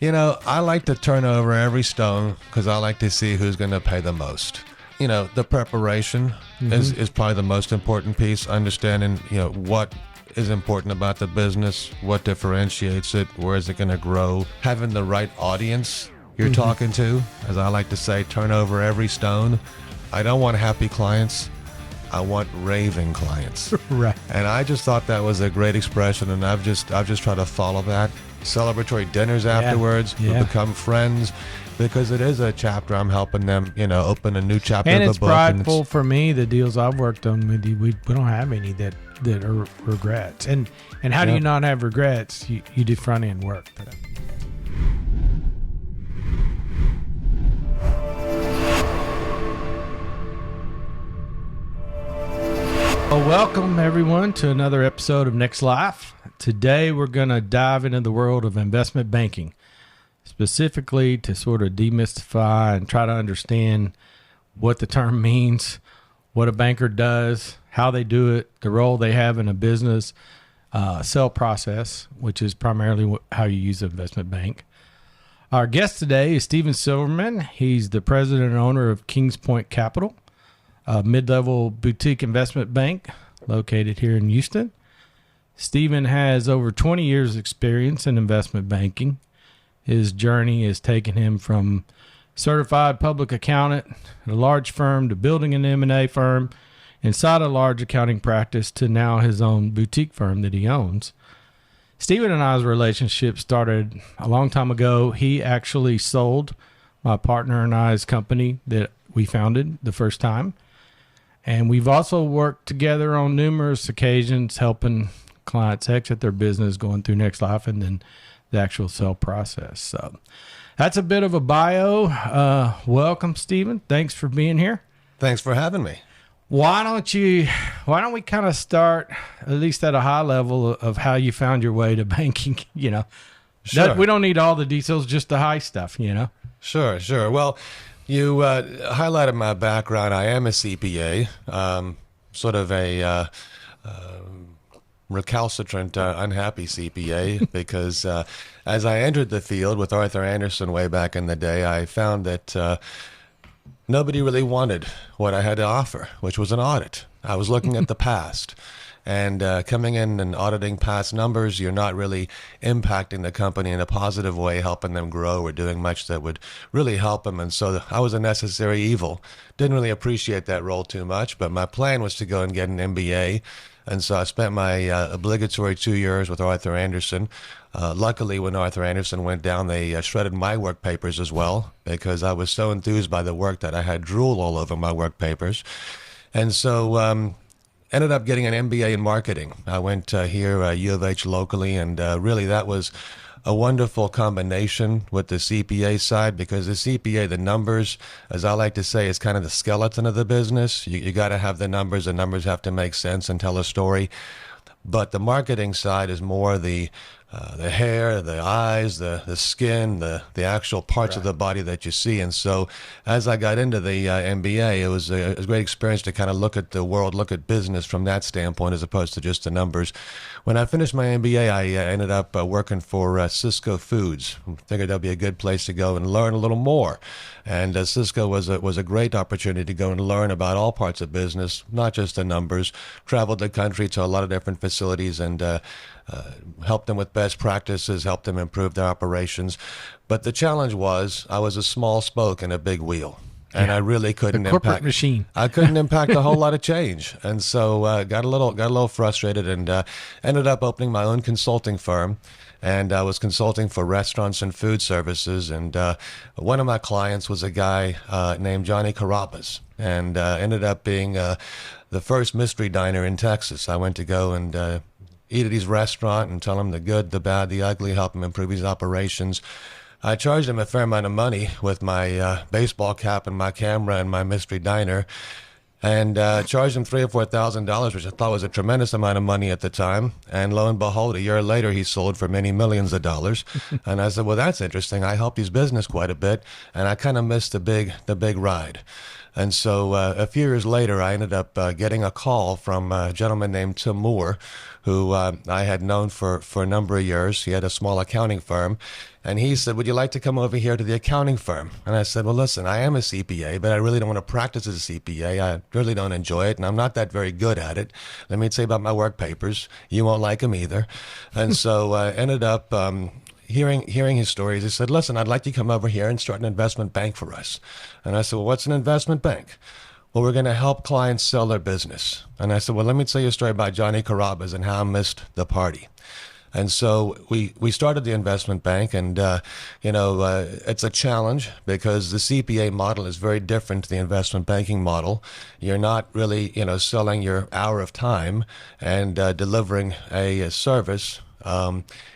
I like to turn over every stone because I like to see who's going to pay the most. The preparation is probably the most important piece. Understanding, what is important about the business, what differentiates it, where is it going to grow, having the right audience you're talking to. As I like to say, turn over every stone. I don't want happy clients. I want raving clients. Right. And I just thought that was a great expression, and I've just tried to follow that. Celebratory dinners afterwards. We become friends because it is a chapter. I'm helping them, open a new chapter and of it's a book. Prideful for me. The deals I've worked on with you, we don't have any that are regrets. And how do you not have regrets? You do front end work. Well, welcome everyone to another episode of Next Life. Today we're going to dive into the world of investment banking, specifically to sort of demystify and try to understand what the term means, what a banker does, how they do it, the role they have in a business sale process, which is primarily how you use an investment bank. Our guest today is Steven Silverman. He's the president and owner of Kings Point Capital, a mid-level boutique investment bank located here in Houston. Steven has over 20 years experience in investment banking. His journey has taken him from certified public accountant at a large firm to building an M&A firm inside a large accounting practice to now his own boutique firm that he owns. Steven and I's relationship started a long time ago. He actually sold my partner and I's company that we founded the first time. And we've also worked together on numerous occasions, helping clients exit their business, going through Next Life, and then the actual sale process. So that's a bit of a bio. Welcome, Steven. Thanks for being here. Thanks for having me. Why don't we kind of start, at least at a high level, of how you found your way to banking? Sure. We don't need all the details, just the high stuff, Sure. Well, you highlighted my background. I am a CPA, sort of a recalcitrant, unhappy CPA, because as I entered the field with Arthur Andersen way back in the day, I found that nobody really wanted what I had to offer, which was an audit. I was looking at the past. And coming in and auditing past numbers, you're not really impacting the company in a positive way, helping them grow or doing much that would really help them. And so I was a necessary evil. Didn't really appreciate that role too much, but my plan was to go and get an MBA. And so I spent my obligatory 2 years with Arthur Andersen. Luckily, when Arthur Andersen went down, they shredded my work papers as well, because I was so enthused by the work that I had drool all over my work papers. And so ended up getting an MBA in marketing. I went here, U of H locally, and really that was a wonderful combination with the CPA side, because the CPA, the numbers, as I like to say, is kind of the skeleton of the business. You got to have the numbers have to make sense and tell a story. But the marketing side is more the hair, the eyes, the skin, the actual parts of the body that you see. And so as I got into the MBA, it was a great experience to kind of look at the world, look at business from that standpoint as opposed to just the numbers. When I finished my MBA, I ended up working for Cisco Foods. Figured that'd be a good place to go and learn a little more. And Cisco was a great opportunity to go and learn about all parts of business, not just the numbers. Traveled the country to a lot of different facilities and helped them with best practices, helped them improve their operations. But the challenge was I was a small spoke in a big wheel. And I really couldn't corporate machine. I couldn't impact a whole lot of change, and so got a little frustrated, and ended up opening my own consulting firm. And I was consulting for restaurants and food services. And one of my clients was a guy named Johnny Carrabba's, and ended up being the first mystery diner in Texas. I went to go and eat at his restaurant and tell him the good, the bad, the ugly, help him improve his operations. I charged him a fair amount of money with my baseball cap and my camera and my mystery diner, and charged him $3,000 or $4,000, which I thought was a tremendous amount of money at the time. And lo and behold, a year later, he sold for many millions of dollars. And I said, well, that's interesting. I helped his business quite a bit, and I kind of missed the big ride. And so a few years later, I ended up getting a call from a gentleman named Tim Moore, who I had known for a number of years. He had a small accounting firm, And he said, would you like to come over here to the accounting firm? And I said, well, listen, I am a CPA, but I really don't want to practice as a CPA. I really don't enjoy it, and I'm not that very good at it. Let me tell you about my work papers. You won't like them either. And so I ended up hearing his stories. He said, listen, I'd like you to come over here and start an investment bank for us. And I said, well, what's an investment bank? Well, we're going to help clients sell their business. And I said, well, let me tell you a story about Johnny Carrabba's and how I missed the party. And so we started the investment bank, and it's a challenge because the CPA model is very different to the investment banking model. You're not really selling your hour of time and delivering a service.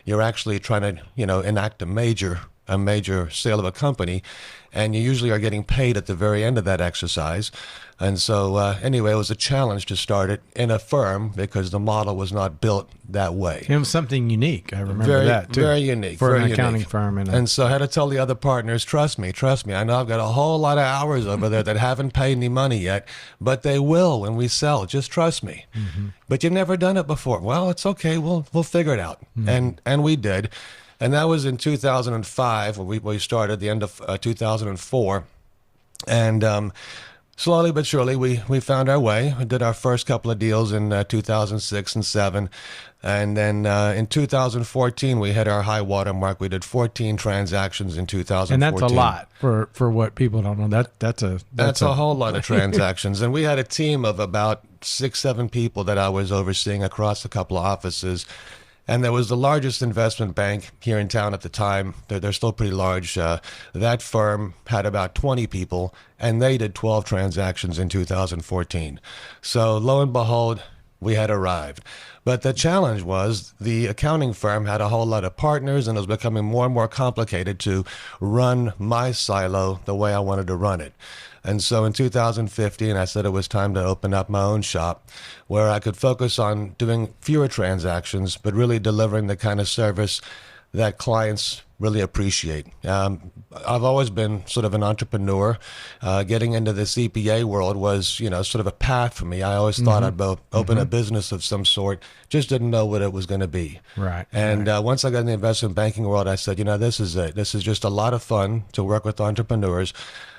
You're actually trying to enact a major sale of a company, and you usually are getting paid at the very end of that exercise. And so anyway, it was a challenge to start it in a firm because the model was not built that way. It was something unique. I remember that too. Very unique. For very an accounting unique. firm. And so I had to tell the other partners, trust me. I know I've got a whole lot of hours over there that haven't paid any money yet, but they will when we sell. Just trust me. Mm-hmm. But you've never done it before. Well, it's okay. We'll figure it out. Mm-hmm. And we did. And that was in 2005 when we started, the end of 2004. And slowly but surely, we found our way. We did our first couple of deals in 2006 and 7. And then in 2014, we hit our high water mark. We did 14 transactions in 2014. And that's a lot for what people don't know. That's a whole lot of transactions. And we had a team of about 6-7 people that I was overseeing across a couple of offices. And there was the largest investment bank here in town at the time. They're still pretty large. That firm had about 20 people, and they did 12 transactions in 2014. So lo and behold, we had arrived. But the challenge was the accounting firm had a whole lot of partners, and it was becoming more and more complicated to run my silo the way I wanted to run it. And so in 2015, I said it was time to open up my own shop where I could focus on doing fewer transactions, but really delivering the kind of service that clients really appreciate. I've always been sort of an entrepreneur. Getting into the CPA world was, sort of a path for me. I always thought I'd open a business of some sort, just didn't know what it was going to be. Right. And once I got in the investment banking world, I said, this is it. This is just a lot of fun to work with entrepreneurs.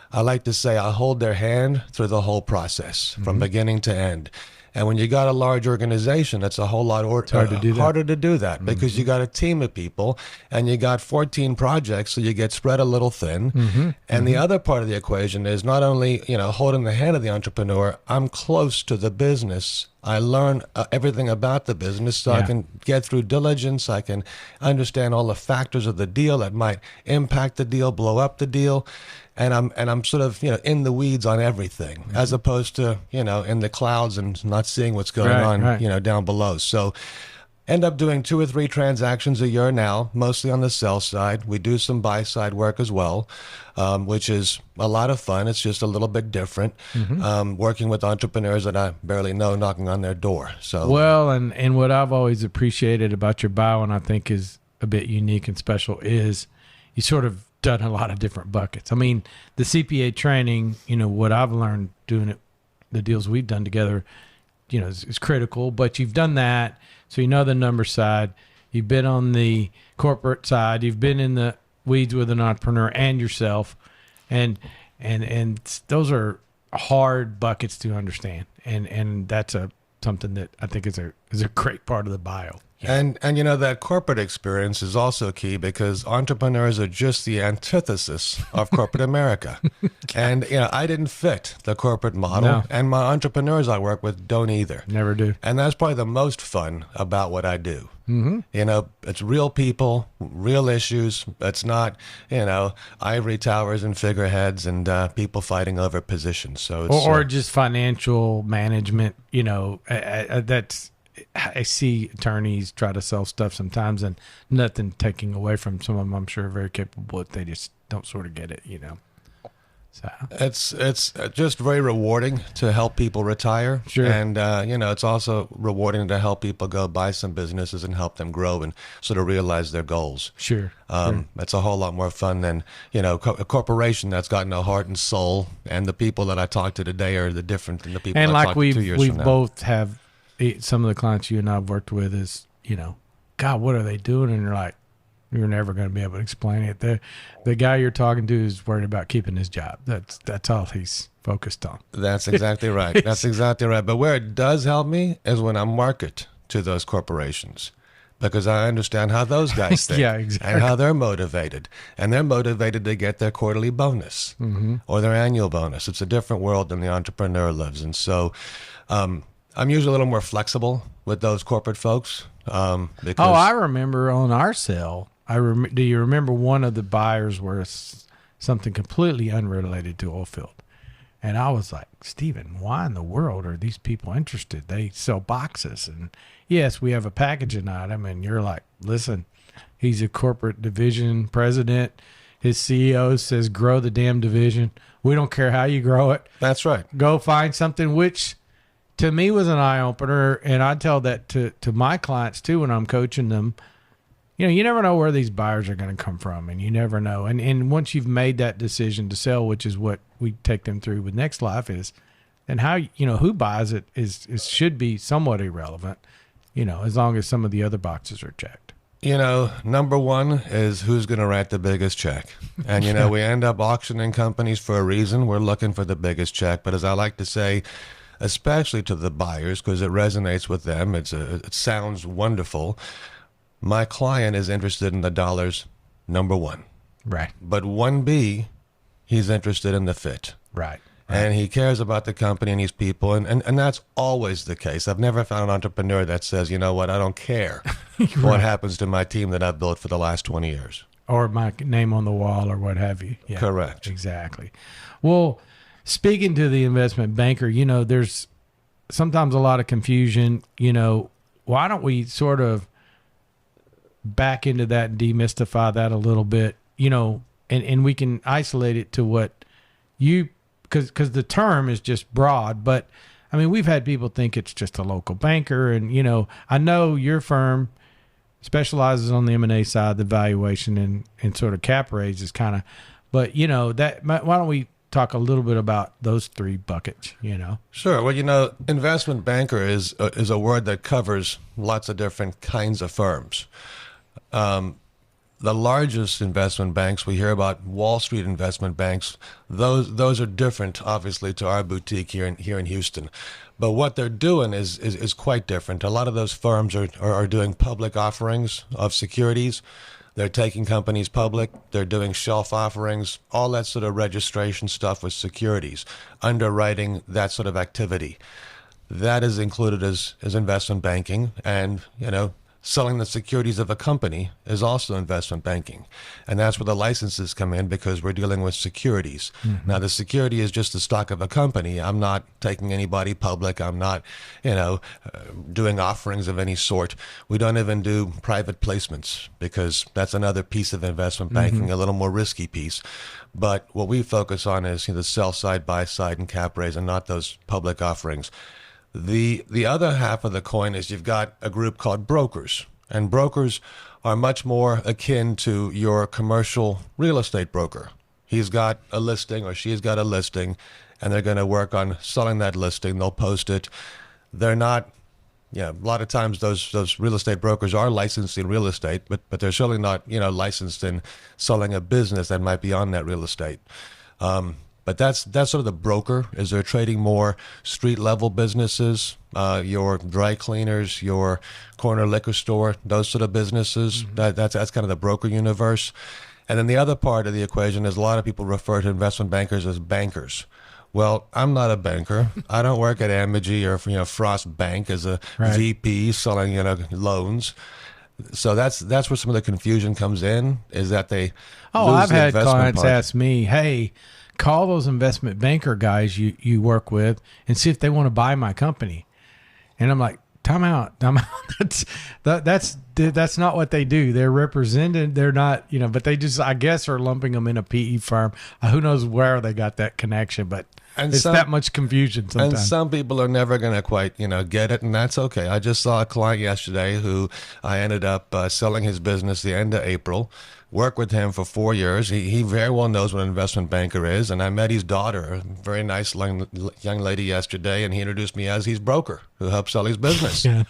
I like to say I hold their hand through the whole process from beginning to end. And when you got a large organization, it's a whole lot harder to do that because you got a team of people and you got 14 projects, so you get spread a little thin. And the other part of the equation is not only, holding the hand of the entrepreneur, I'm close to the business. I learn everything about the business so I can get through diligence. I can understand all the factors of the deal that might impact the deal, blow up the deal. And I'm sort of, in the weeds on everything as opposed to, in the clouds and not seeing what's going on, down below. So end up doing 2 or 3 transactions a year now, mostly on the sell side. We do some buy side work as well, which is a lot of fun. It's just a little bit different, working with entrepreneurs that I barely know, knocking on their door. So well, and what I've always appreciated about your bio, and I think is a bit unique and special, is you sort of done a lot of different buckets. I mean, the CPA training, what I've learned doing it, the deals we've done together, is critical, but you've done that. So the number side, you've been on the corporate side, you've been in the weeds with an entrepreneur and yourself. And those are hard buckets to understand. And that's something that I think is a great part of the bio. And that corporate experience is also key because entrepreneurs are just the antithesis of corporate America. And I didn't fit the corporate model, and my entrepreneurs I work with don't either. Never do. And that's probably the most fun about what I do. It's real people, real issues. It's not ivory towers and figureheads and people fighting over positions. So it's, or just financial management. That's. I see attorneys try to sell stuff sometimes, and nothing taking away from some of them. I'm sure are very capable, but they just don't sort of get it, So it's just very rewarding to help people retire. Sure. And it's also rewarding to help people go buy some businesses and help them grow and sort of realize their goals. Sure. It's a whole lot more fun than a corporation that's got no heart and soul. And the people that I talked to today are different than the people and I like talked to 2 years from now. We both have. Some of the clients you and I've worked with is, God, what are they doing? And you're like, You're never going to be able to explain it. The guy you're talking to is worried about keeping his job. That's all he's focused on. That's exactly right. That's exactly right. But where it does help me is when I market to those corporations, because I understand how those guys think. Yeah, exactly. And how they're motivated. And they're motivated to get their quarterly bonus or their annual bonus. It's a different world than the entrepreneur lives. And so I'm usually a little more flexible with those corporate folks. Because I remember on our sale, do you remember one of the buyers was something completely unrelated to oil field? And I was like, Steven, why in the world are these people interested? They sell boxes. And yes, we have a packaging item. And you're like, listen, he's a corporate division president. His CEO says, grow the damn division. We don't care how you grow it. That's right. Go find something, which to me was an eye opener. And I tell that to my clients too when I'm coaching them. You never know where these buyers are going to come from, and you never know. And once you've made that decision to sell, which is what we take them through with Next Life, is, and how, who buys it is should be somewhat irrelevant, as long as some of the other boxes are checked. Number one is who's going to write the biggest check. And, we end up auctioning companies for a reason. We're looking for the biggest check. But as I like to say, especially to the buyers, because it resonates with them, it sounds wonderful. My client is interested in the dollars, number one. Right. But 1B, he's interested in the fit. Right. And he cares about the company and his people. And that's always the case. I've never found an entrepreneur that says, you know what, I don't care Right. what happens to my team that I've built for the last 20 years. Or my name on the wall or what have you. Yeah, correct. Exactly. Well, speaking to the investment banker, there's sometimes a lot of confusion. Why don't we sort of back into that and demystify that a little bit, and we can isolate it to what because the term is just broad, but I mean, we've had people think it's just a local banker. And, I know your firm specializes on the M&A side, the valuation and sort of cap raises kind of, but why don't we talk a little bit about those three buckets, Sure. Well, investment banker is a word that covers lots of different kinds of firms. The largest investment banks, we hear about Wall Street investment banks. Those are different, obviously, to our boutique here in Houston. But what they're doing is quite different. A lot of those firms are doing public offerings of securities. They're taking companies public. They're doing shelf offerings, all that sort of registration stuff with securities, underwriting, that sort of activity. That is included as investment banking, and selling the securities of a company is also investment banking. And that's where the licenses come in, because we're dealing with securities. Mm-hmm. Now, the security is just the stock of a company. I'm not taking anybody public. I'm not, doing offerings of any sort. We don't even do private placements, because that's another piece of investment banking, mm-hmm. a little more risky piece. But what we focus on is the sell side, buy side, and cap raise, and not those public offerings. The other half of the coin is you've got a group called brokers, and brokers are much more akin to your commercial real estate broker. He's got a listing, or she's got a listing, and they're going to work on selling that listing. They'll post it. They're not, a lot of times those real estate brokers are licensed in real estate, but they're certainly not, licensed in selling a business that might be on that real estate. But that's sort of the broker, is they're trading more street level businesses, your dry cleaners, your corner liquor store, those sort of businesses. Mm-hmm. That's kind of the broker universe. And then the other part of the equation is a lot of people refer to investment bankers as bankers. Well, I'm not a banker. I don't work at Amegy or Frost Bank as a right. VP selling loans. So that's where some of the confusion comes in, is that they I've had clients ask me, hey, call those investment banker guys you work with and see if they want to buy my company. And I'm like, time out. That's not what they do. They're represented. They're not, but they just, I guess, are lumping them in a PE firm. Who knows where they got that connection, but it's that much confusion sometimes. And some people are never going to quite, get it, and that's okay. I just saw a client yesterday who I ended up selling his business the end of April. worked with him for 4 years. He very well knows what an investment banker is. And I met his daughter, a very nice young lady yesterday, and he introduced me as his broker who helps sell his business. Yeah.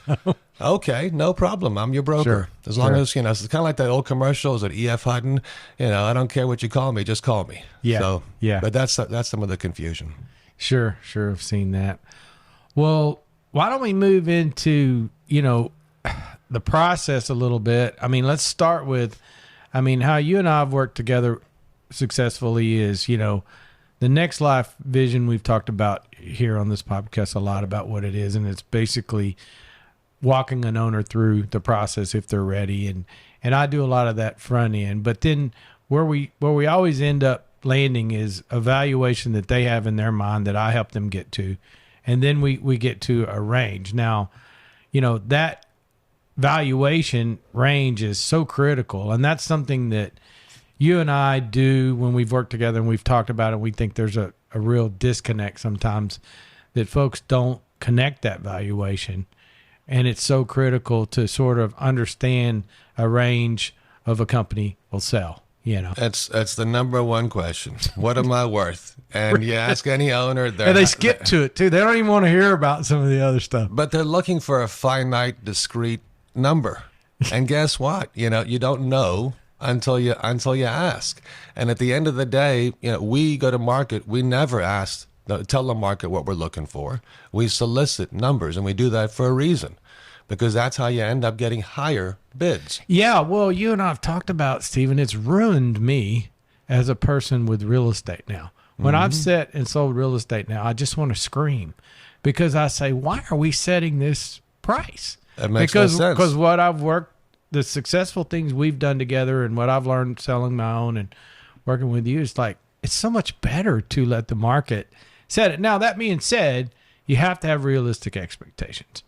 Okay, no problem. I'm your broker. Sure, As long sure. as, it's kind of like that old commercial. Is it E.F. Hutton? I don't care what you call me, just call me. Yeah, So, yeah. But that's some of the confusion. Sure. I've seen that. Well, why don't we move into, the process a little bit? I mean, let's start with, how you and I have worked together successfully is, the Next Life vision we've talked about here on this podcast a lot about what it is. And it's basically walking an owner through the process if they're ready. And I do a lot of that front end, but then where we always end up landing is a valuation that they have in their mind that I help them get to. And then we get to a range. Now, that valuation range is so critical. And that's something that you and I do when we've worked together and we've talked about it. We think there's a real disconnect sometimes that folks don't connect that valuation. And it's so critical to sort of understand a range of a company will sell. That's the number one question. What am I worth? And you ask any owner, And they skip to it too. They don't even want to hear about some of the other stuff. but they're looking for a finite, discrete number. And guess what? You don't know until you ask. And at the end of the day, we go to market. We never tell the market what we're looking for. We solicit numbers, and we do that for a reason, because that's how you end up getting higher bids. Yeah, well, you and I have talked about, Steven, it's ruined me as a person with real estate now. When I've set and sold real estate now, I just want to scream because I say, why are we setting this price? That makes no sense. Because what I've worked, the successful things we've done together and what I've learned selling my own and working with you is like, it's so much better to let the market set it. Now, that being said, you have to have realistic expectations.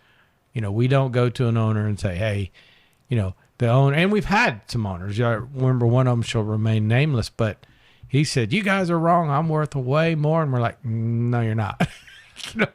We don't go to an owner and say, hey, the owner, and we've had some owners. I remember one of them shall remain nameless, but he said, you guys are wrong. I'm worth way more. And we're like, no, you're not.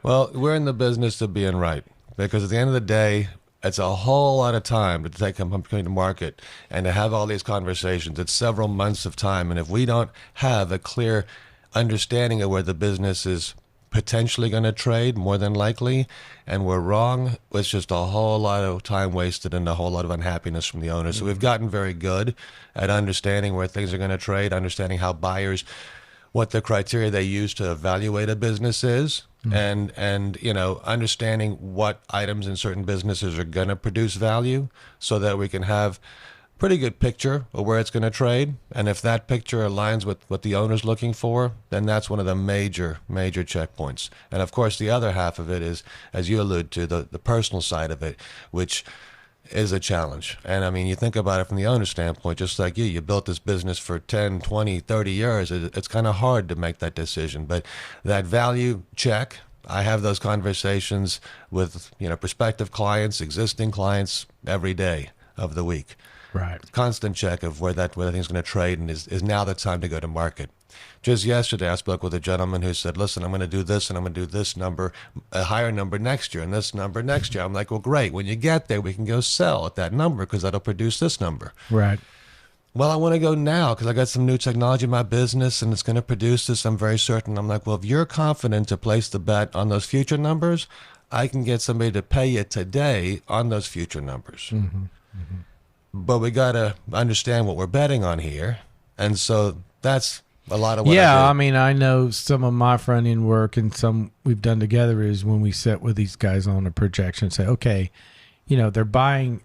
Well, we're in the business of being right, because at the end of the day, it's a whole lot of time to take a company to market and to have all these conversations. It's several months of time. And if we don't have a clear understanding of where the business is potentially going to trade, more than likely, and we're wrong, it's just a whole lot of time wasted and a whole lot of unhappiness from the owners. So we've gotten very good at understanding where things are going to trade, understanding how buyers, what the criteria they use to evaluate a business is, and understanding what items in certain businesses are going to produce value, so that we can have pretty good picture of where it's going to trade. And if that picture aligns with what the owner's looking for, then that's one of the major checkpoints. And of course, the other half of it is, as you allude to, the personal side of it, which is a challenge. And you think about it from the owner's standpoint, just like you built this business for 10, 20, 30 years. It's kind of hard to make that decision. But that value check, I have those conversations with, prospective clients, existing clients every day of the week. Right. Constant check of where that thing's going to trade, and is now the time to go to market. Just yesterday, I spoke with a gentleman who said, listen, I'm going to do this, and I'm going to do this number, a higher number next year, and this number next year. I'm like, well, great. When you get there, we can go sell at that number, because that'll produce this number. Right. Well, I want to go now because I got some new technology in my business, and it's going to produce this. I'm very certain. I'm like, well, if you're confident to place the bet on those future numbers, I can get somebody to pay you today on those future numbers. Mm-hmm. Mm-hmm. But we got to understand what we're betting on here. And so that's a lot of what I do. I know some of my front end work and some we've done together is when we sit with these guys on a projection, say, okay, they're buying,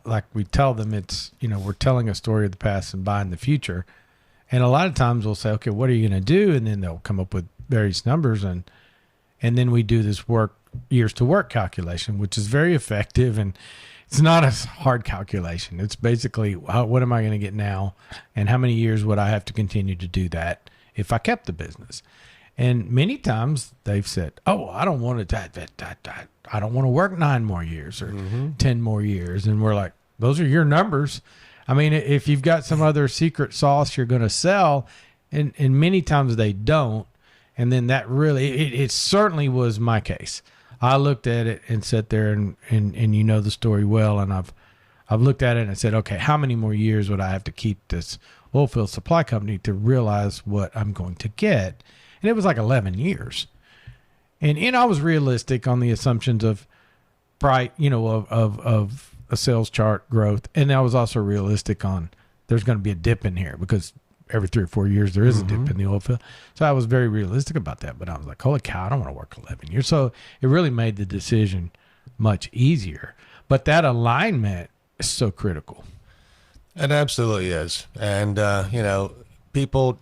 like we tell them it's, we're telling a story of the past and buying the future. And a lot of times we'll say, okay, what are you going to do? And then they'll come up with various numbers. And then we do this years to work calculation, which is very effective. And it's not a hard calculation. It's basically, what am I going to get now? And how many years would I have to continue to do that if I kept the business? And many times they've said, oh, I don't want to, I don't want to work 9 more years or 10 more years. And we're like, those are your numbers. If you've got some other secret sauce you're going to sell, and many times they don't. And then that really, it certainly was my case. I looked at it and sat there and the story well, and I've looked at it and I said, okay, how many more years would I have to keep this oil field supply company to realize what I'm going to get? And it was like 11 years. And I was realistic on the assumptions of price, of a sales chart growth. And I was also realistic on there's going to be a dip in here because every 3 or 4 years there is a dip in the oil field. So I was very realistic about that. But I was like, holy cow, I don't want to work 11 years. So it really made the decision much easier. But that alignment is so critical. It absolutely is. And, people,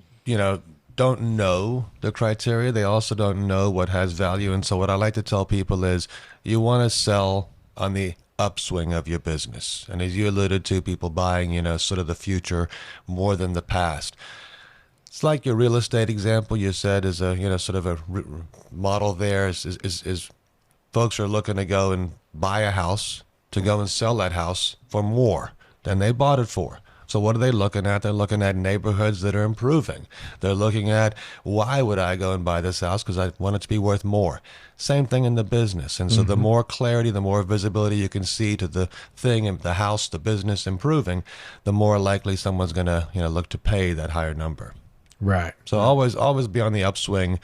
don't know the criteria. They also don't know what has value. And so what I like to tell people is you want to sell on the upswing of your business. And as you alluded to, people buying, sort of the future more than the past. It's like your real estate example you said is a, sort of a model there is folks are looking to go and buy a house to go and sell that house for more than they bought it for. So what are they looking at? They're looking at neighborhoods that are improving. They're looking at, why would I go and buy this house? Because I want it to be worth more. Same thing in the business. And so the more clarity, the more visibility you can see to the thing and the house, the business improving, the more likely someone's going to, look to pay that higher number. Right. So always be on the upswing.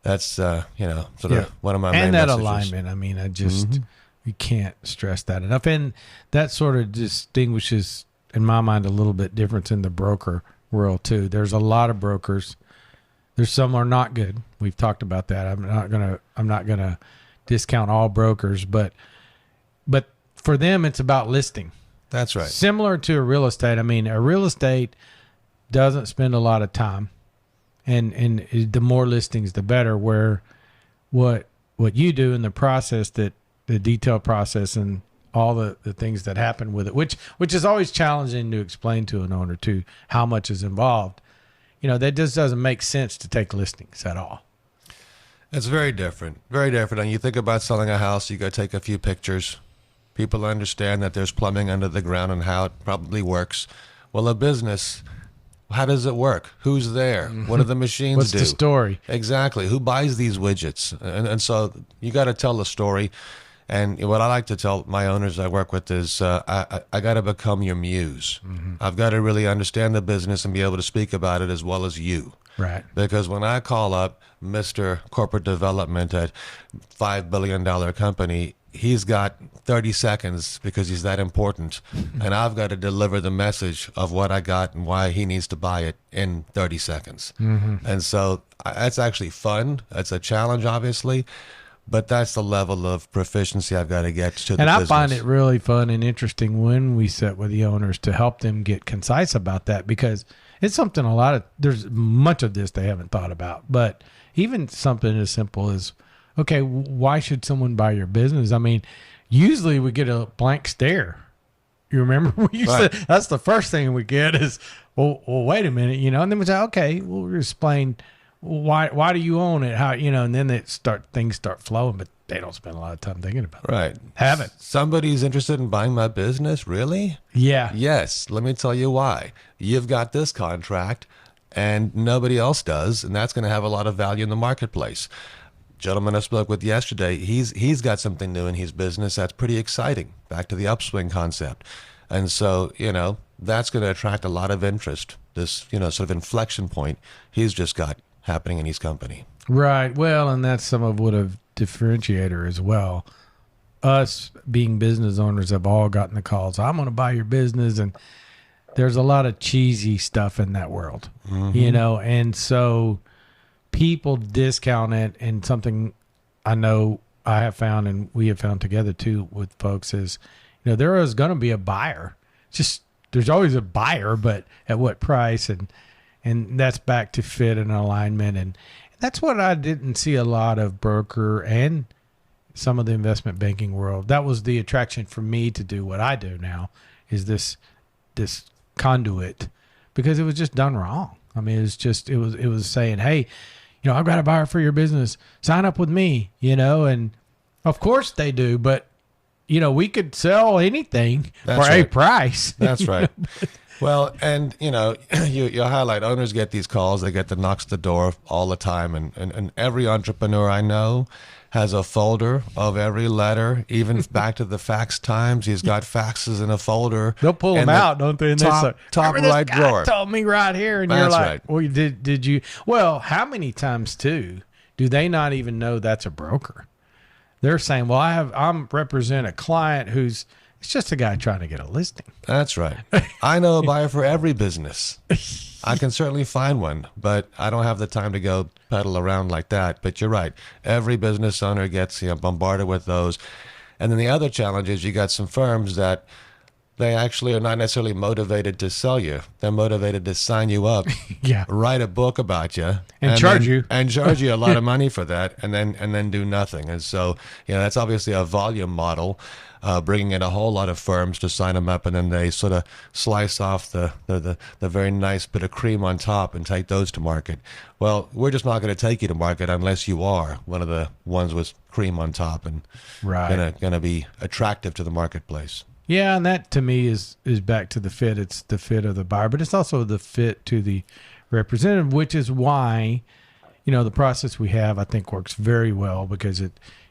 That's, sort of one of my main and that messages. alignment. I mean, you can't stress that enough. And that sort of distinguishes, in my mind, a little bit difference in the broker world too. There's a lot of brokers. There's some are not good. We've talked about that. I'm not gonna discount all brokers, but for them it's about listing. That's right. Similar to a real estate. I mean, a real estate doesn't spend a lot of time, and the more listings, the better. Where what you do in the process, that the detailed process and all the things that happen with it, which is always challenging to explain to an owner too, how much is involved. That just doesn't make sense to take listings at all. It's very different. Very different. And you think about selling a house, you got to take a few pictures. People understand that there's plumbing under the ground and how it probably works. Well, a business, how does it work? Who's there? What do the machines What's do? the story? Exactly. Who buys these widgets? And so you got to tell the story. And what I like to tell my owners I work with is I got to become your muse. I've got to really understand the business and be able to speak about it as well as you. Right. Because when I call up Mr. Corporate Development at $5 billion company, he's got 30 seconds because he's that important. And I've got to deliver the message of what I got and why he needs to buy it in 30 seconds. And so that's actually fun. It's a challenge, obviously. But that's the level of proficiency I've got to get to the business. And I find it really fun and interesting when we sit with the owners to help them get concise about that, because it's something there's much of this they haven't thought about. But even something as simple as, okay, why should someone buy your business? I mean, usually we get a blank stare. You remember? That's the first thing we get is, well, wait a minute, and then we say, okay, we'll explain. Why do you own it? How, and then things start flowing, but they don't spend a lot of time thinking about it. Right. Have it. Somebody's interested in buying my business? Really? Yeah. Yes. Let me tell you why. You've got this contract and nobody else does, and that's going to have a lot of value in the marketplace. Gentleman I spoke with yesterday, he's got something new in his business that's pretty exciting. Back to the upswing concept. And so, that's going to attract a lot of interest. This, sort of inflection point he's just got happening in his company. Right. Well, and that's some of what a differentiator as well. Us being business owners have all gotten the calls. I'm going to buy your business. And there's a lot of cheesy stuff in that world, and so people discount it. And something I know I have found, and we have found together too with folks is, there is going to be a buyer. There's always a buyer, but at what price? And that's back to fit and alignment. And that's what I didn't see a lot of broker and some of the investment banking world. That was the attraction for me to do what I do now, is this conduit, because it was just done wrong. I mean, it was saying, hey, I've got a buyer for your business. Sign up with me, and of course they do, but we could sell anything That's for a right. price. That's right. Well, and you highlight owners get these calls, they get the knocks at the door all the time, and every entrepreneur I know has a folder of every letter, even back to the fax times. He's got faxes in a folder. They'll pull them in the out, don't they? And they say, top "Remember right this guy drawer. told me right here," and you're That's like, right. "Well, did you?" Well, how many times too do they not even know that's a broker? They're saying, "Well, I'm represent a client who's it's just a guy trying to get a listing." That's right. I know a buyer for every business. I can certainly find one, but I don't have the time to go pedal around like that. But you're right. Every business owner gets bombarded with those. And then the other challenge is you got some firms that they actually are not necessarily motivated to sell you. They're motivated to sign you up, Yeah, write a book about you, and charge you. and charge you a lot of money for that, and then do nothing. And so that's obviously a volume model, bringing in a whole lot of firms to sign them up, and then they sort of slice off the very nice bit of cream on top and take those to market. Well, we're just not going to take you to market unless you are one of the ones with cream on top and Right. gonna be attractive to the marketplace. Yeah, and that to me is back to the fit. It's the fit of the buyer, but it's also the fit to the representative, which is why, the process we have, I think, works very well because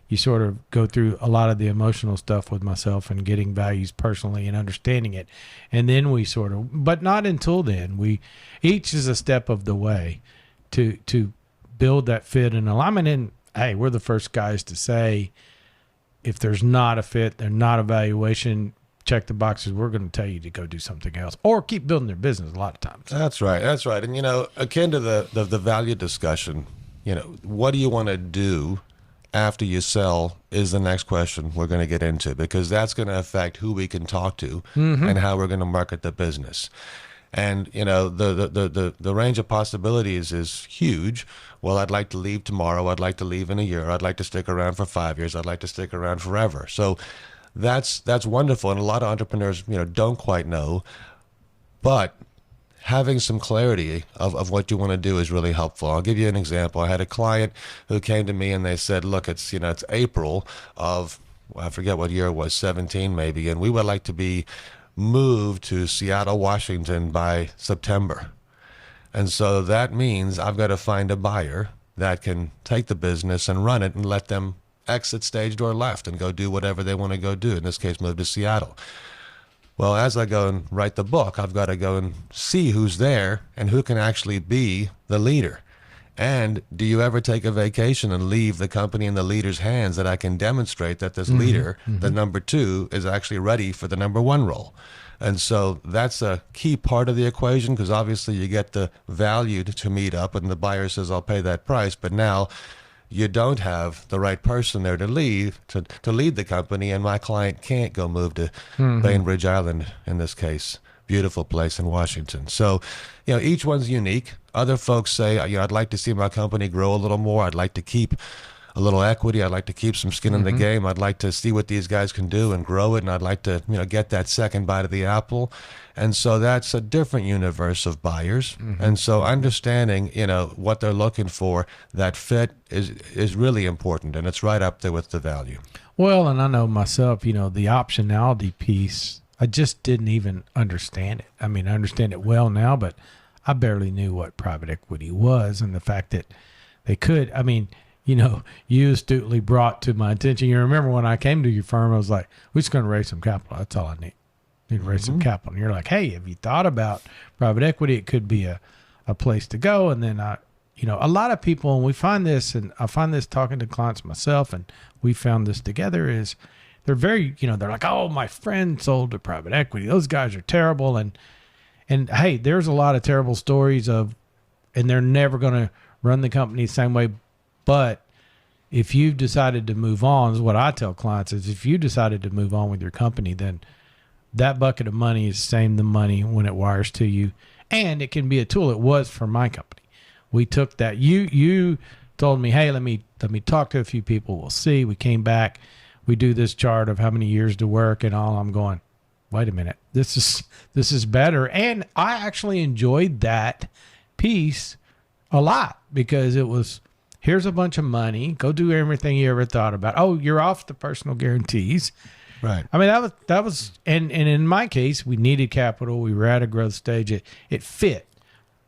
you sort of go through a lot of the emotional stuff with myself and getting values personally and understanding it. And then we sort of, but not until then, each is a step of the way to build that fit and alignment. And hey, we're the first guys to say, if there's not a fit, they're not a valuation, check the boxes. We're going to tell you to go do something else or keep building their business a lot of times. That's right. That's right. And, akin to the value discussion, what do you want to do after you sell is the next question we're going to get into, because that's going to affect who we can talk to and how we're going to market the business. And, the range of possibilities is huge. Well, I'd like to leave tomorrow. I'd like to leave in a year. I'd like to stick around for 5 years. I'd like to stick around forever. So that's wonderful. And a lot of entrepreneurs, don't quite know. But having some clarity of what you want to do is really helpful. I'll give you an example. I had a client who came to me and they said, look, it's April of, I forget what year it was, 17 maybe, and we would like to be moved to Seattle, Washington by September. And so that means I've got to find a buyer that can take the business and run it and let them exit stage door left and go do whatever they want to go do. In this case, move to Seattle. Well, as I go and write the book, I've got to go and see who's there and who can actually be the leader. And do you ever take a vacation and leave the company in the leader's hands that I can demonstrate that this leader, the number 2, is actually ready for the number 1 role? And so that's a key part of the equation, because obviously you get the value to meet up and the buyer says, I'll pay that price. But now you don't have the right person there to lead the company, and my client can't go move to Bainbridge Island, in this case. Beautiful place in Washington. So, each one's unique. Other folks say, I'd like to see my company grow a little more. I'd like to keep a little equity. I'd like to keep some skin in the game. I'd like to see what these guys can do and grow it. And I'd like to, get that second bite of the apple. And so that's a different universe of buyers. And so understanding, what they're looking for, that fit is really important. And it's right up there with the value. Well, and I know myself, the optionality piece, I just didn't even understand it. I mean, I understand it well now, but I barely knew what private equity was, and the fact that they could, you astutely brought to my attention. You remember when I came to your firm, I was like, we're just going to raise some capital. That's all I need. Need to raise some capital. And you're like, hey, have you thought about private equity? It could be a place to go. And then a lot of people, and we find this, and I find this talking to clients myself, and we found this together, is they're very, they're like, oh, my friend sold to private equity. Those guys are terrible. And hey, there's a lot of terrible stories and they're never going to run the company the same way. But if you've decided to move on, is what I tell clients, is if you decided to move on with your company, then that bucket of money is the same the money when it wires to you. And it can be a tool. It was for my company. We took that. You told me, hey, let me talk to a few people. We'll see. We came back. We do this chart of how many years to work and all. I'm going, wait a minute. This is better. And I actually enjoyed that piece a lot, because it was, here's a bunch of money. Go do everything you ever thought about. Oh, you're off the personal guarantees. Right. I mean, that was, and in my case, we needed capital. We were at a growth stage. It fit.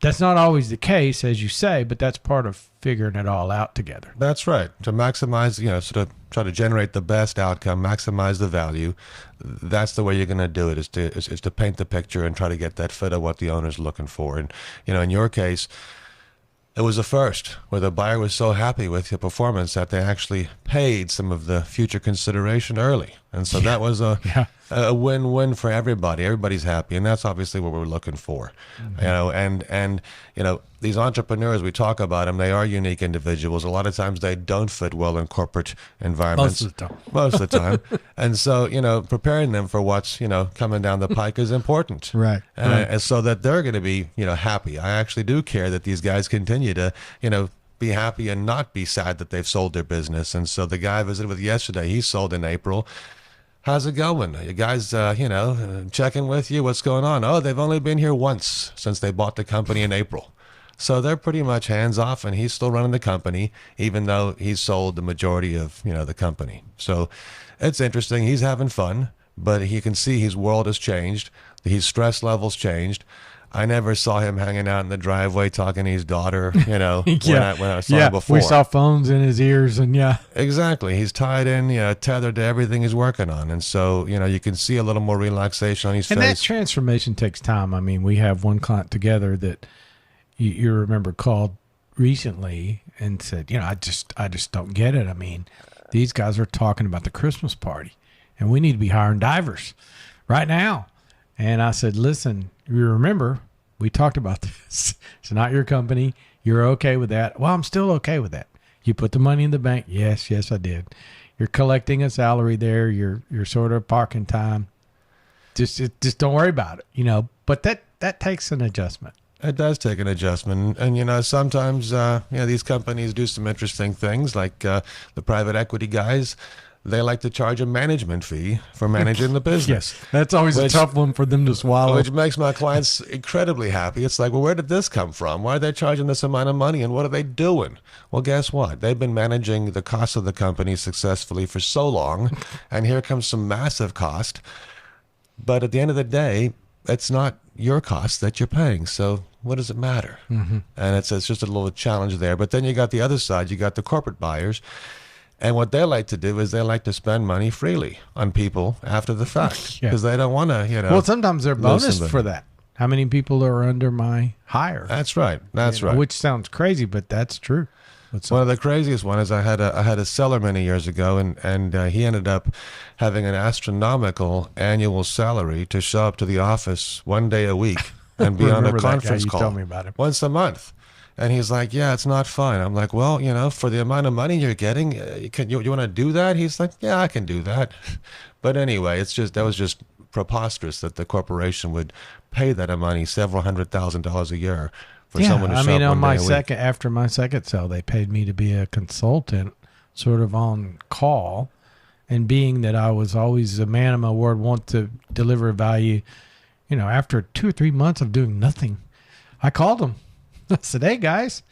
That's not always the case, as you say, but that's part of figuring it all out together. That's right. To maximize, sort of try to generate the best outcome, maximize the value. That's the way you're going to do it, is to paint the picture and try to get that fit of what the owner's looking for. And, in your case, it was a first where the buyer was so happy with your performance that they actually paid some of the future consideration early. And so that was a win-win for everybody. Everybody's happy. And that's obviously what we're looking for. And these entrepreneurs, we talk about them, they are unique individuals. A lot of times they don't fit well in corporate environments. Most of the time. And so, preparing them for what's, coming down the pike is important. Right. And so that they're going to be, happy. I actually do care that these guys continue to, be happy and not be sad that they've sold their business. And so the guy I visited with yesterday, he sold in April. How's it going? You guys, checking with you? What's going on? Oh, they've only been here once since they bought the company in April. So they're pretty much hands off, and he's still running the company, even though he's sold the majority of, the company. So it's interesting. He's having fun, but you can see his world has changed. His stress levels changed. I never saw him hanging out in the driveway talking to his daughter, when I saw him before. We saw phones in his ears, and Exactly. He's tied in, tethered to everything he's working on. And so, you can see a little more relaxation on his face. And that transformation takes time. I mean, we have one client together that you remember called recently and said, I just don't get it. I mean, these guys are talking about the Christmas party, and we need to be hiring divers right now. And I said, listen, you remember, we talked about this. It's not your company. You're okay with that. Well, I'm still okay with that. You put the money in the bank. Yes, I did. You're collecting a salary there. You're sort of parking time. Just don't worry about it, But that takes an adjustment. It does take an adjustment. And, sometimes, these companies do some interesting things, like the private equity guys. They like to charge a management fee for managing the business. Yes, that's always a tough one for them to swallow. Which makes my clients incredibly happy. It's like, well, where did this come from? Why are they charging this amount of money, and what are they doing? Well, guess what? They've been managing the cost of the company successfully for so long, and here comes some massive cost. But at the end of the day, it's not your cost that you're paying. So what does it matter? Mm-hmm. And it's just a little challenge there. But then you got the other side. You got the corporate buyers. And what they like to do is they like to spend money freely on people after the fact, because they don't want to, Well, sometimes they're bonus for that. How many people are under my hire? That's right. That's right. Which sounds crazy, but that's true. One of the craziest one is I had a seller many years ago, and he ended up having an astronomical annual salary to show up to the office one day a week and be on a conference call tell me about it. once a month. And he's like, yeah, it's not fun. I'm like, well, for the amount of money you're getting, you want to do that? He's like, yeah, I can do that. But anyway, that was just preposterous that the corporation would pay that amount of money, several $100,000 a year for someone to show up on one day a week. after my second sale, they paid me to be a consultant, sort of on call. And being that I was always a man of my word, want to deliver value, after 2 or 3 months of doing nothing, I called them. I said, hey, guys,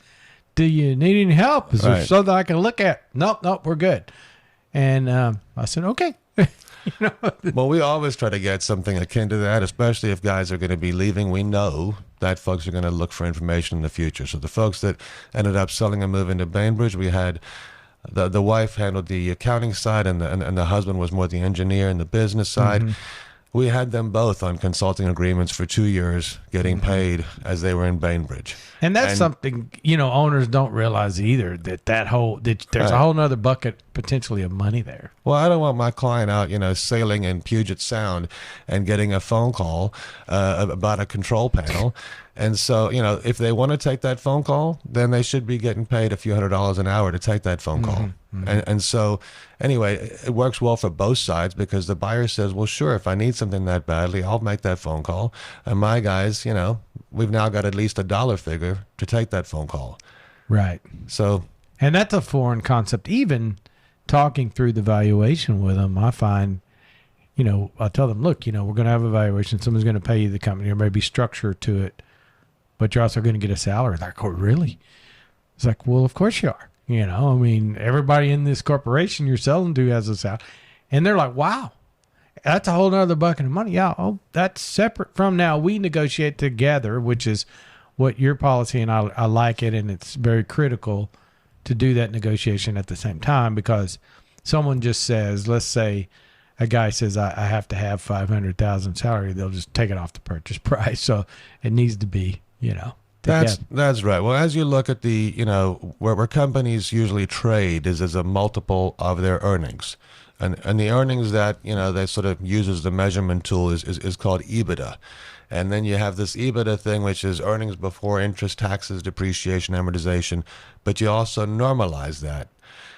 do you need any help? Is there something I can look at? Nope, we're good. And I said, okay. Well, we always try to get something akin to that, especially if guys are going to be leaving. We know that folks are going to look for information in the future. So the folks that ended up selling and moving to Bainbridge, we had the wife handled the accounting side, and the husband was more the engineer and the business side. Mm-hmm. We had them both on consulting agreements for 2 years, getting paid as they were in Bainbridge. And that's something, owners don't realize either, that there's a whole nother bucket potentially of money there. Well, I don't want my client out, sailing in Puget Sound and getting a phone call about a control panel. And so, if they want to take that phone call, then they should be getting paid a few $100s an hour to take that phone call. Mm-hmm. And so, anyway, it works well for both sides, because the buyer says, well, sure, if I need something that badly, I'll make that phone call. And my guys, we've now got at least a dollar figure to take that phone call. Right. So, and that's a foreign concept. Even talking through the valuation with them, I find, I tell them, look, we're going to have a valuation. Someone's going to pay you the company. There may be structure to it, but you're also going to get a salary. They're like, oh, really? It's like, well, of course you are. Everybody in this corporation you're selling to has a salary. And they're like, wow. That's a whole nother bucket of money. Yeah. Oh, that's separate from now. We negotiate together, which is what your policy, and I like it. And it's very critical to do that negotiation at the same time, because someone just says, let's say a guy says, I have to have 500,000 salary. They'll just take it off the purchase price. So it needs to be, together. That's right. Well, as you look at the, where companies usually trade is as a multiple of their earnings. And the earnings that, they sort of use as the measurement tool is called EBITDA. And then you have this EBITDA thing, which is earnings before interest, taxes, depreciation, amortization. But you also normalize that.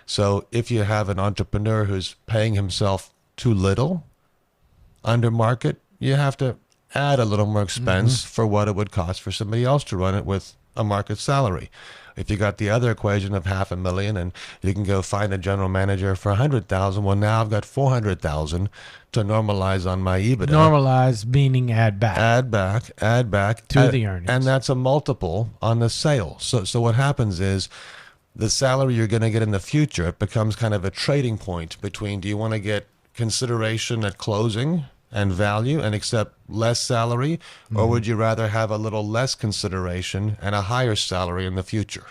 So if you have an entrepreneur who's paying himself too little under market, you have to add a little more expense for what it would cost for somebody else to run it with a market salary. If you got the other equation of $500,000 and you can go find a general manager for $100,000, well, now I've got $400,000 to normalize on my EBITDA. Normalize meaning add back. Add back to the earnings. And that's a multiple on the sale. So what happens is the salary you're going to get in the future, it becomes kind of a trading point between, do you want to get consideration at closing and value and accept less salary, or would you rather have a little less consideration and a higher salary in the future?